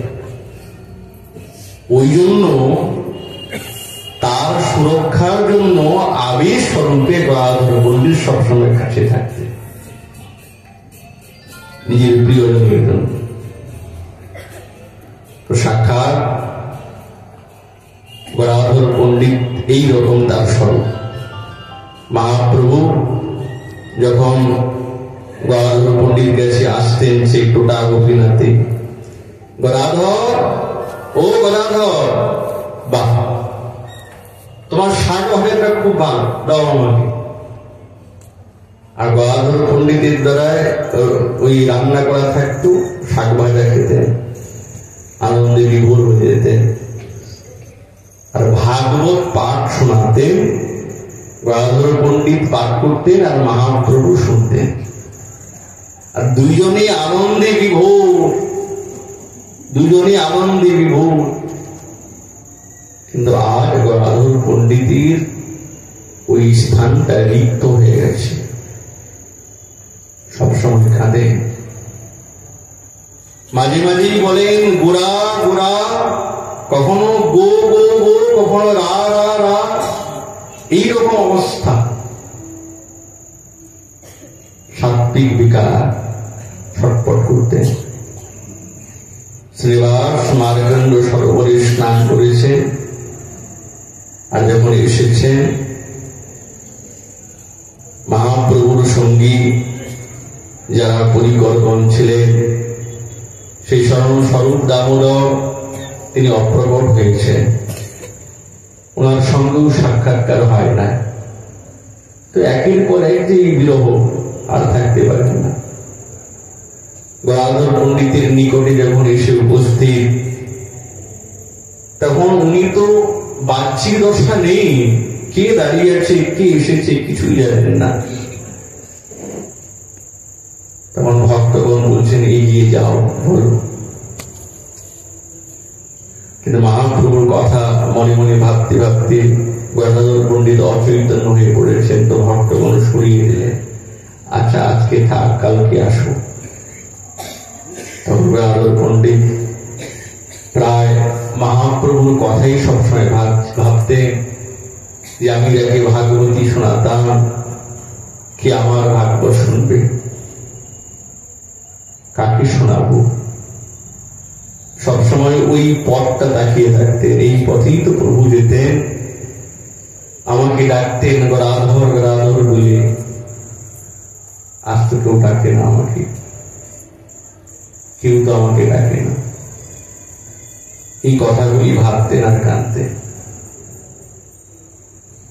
ওই জন্য তার সুরক্ষার জন্য আবেশ স্বরূপে গদাধর পণ্ডিত সবসময় কাছে থাকতে, নিজের প্রিয়জনের জন্য। তো সাক্ষাৎ গদাধর পণ্ডিত এইরকম তার স্বরূপ। মহাপ্রভু যখন গদাধর পণ্ডিত কাছে আসতেন, সেই টোটা গোপীনাথে, গদাধর, ও গদাধর, বাহ, তোমার শাক ভাজাটা খুব ভালো, দাও আমাকে। আর গদাধর পণ্ডিতের দ্বারায় ওই রান্না করা থাকতো, শাক ভাজা খেতেন, আনন্দে বিভোর হয়ে যেতেন। আর ভাগবত পাঠ শোনাতেন, গদাধর পণ্ডিত পাঠ করতেন আর মহাপ্রভু শুনতেন, আর দুইজনে আনন্দে বিভোর, দুজনে আনন্দে বিভোর। কিন্তু আজ গদাধর পণ্ডিতের ওই স্থানটা রিক্ত হয়ে গেছে, সবসময় কাঁদে, মাঝে মাঝেই বলেন গোরা গোরা, কখনো গো গো গো, কখনো রা রা রা, এইরকম অবস্থা। সাত্বিক বিকার ছটপট করতেন। শ্রীবাস মার্কণ্ড সরোবরে স্নান করেছেন, আর যখন এসেছেন মহাপ্রভুর সঙ্গী যারা পরিকরগণ ছিলেন, সেই স্বরূপ দামোদর তিনি অপ্রকট হয়েছেন, ওনার সঙ্গেও সাক্ষাৎকার হয় না। তো একের পর এক যে বিরহ, আর থাকতে পারেন না। গদাধর পণ্ডিতের নিকটে যখন এসে উপস্থিত, তখন উনি তো বাহ্যিক দশা নেই, কে দাঁড়িয়ে আছে, কে এসেছে, কিছুই জানেন না। তখন ভক্তগণ বলছেন এগিয়ে যাও, বলো। কিন্তু মহাপ্রভুর কথা মনে মনে ভাবতে ভাবতে গদাধর পণ্ডিত অচৈতন্য হয়ে পড়েছেন। তো ভক্তগণ সরিয়ে দিলেন, আচ্ছা আজকে থাক, কালকে আসো। তখন গদাধর পণ্ডিত প্রায় মহাপ্রভুর কথাই সবসময় ভাবতেন যে আমি যাকে ভাগবতী শোনাতাম, কি আমার ভাগ্য শুনবে, কাকে শোনাবো। সবসময় ওই পথটা তাকিয়ে থাকতেন, এই পথেই তো প্রভু যেতেন। আমাকে ডাকতেন গদাধর গদাধর বলে, আজ তো কেউ ডাকে না আমাকে, কেউ তো আমাকে ডাকে না। এই কথাগুলি ভাবতেন আর কাঁদতেন।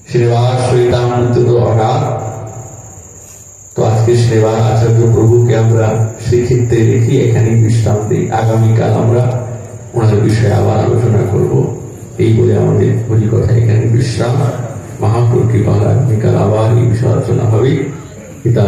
শ্রীবাস শ্রীরামানন্দ তো অগাধ। তো আজকে শ্রীবাস আচার্য প্রভুকে আমরা শ্রীক্ষেত্রে রেখে এখানে বিশ্রাম দিই। আগামীকাল আমরা ওনার বিষয়ে আবার আলোচনা করব। এই বলে আমাদের হরিকথা এখানে বিশ্রাম। মহাপ্রভুর কৃপায় আগামীকাল আবার এই বিষয়ে আলোচনা হবে। পিতা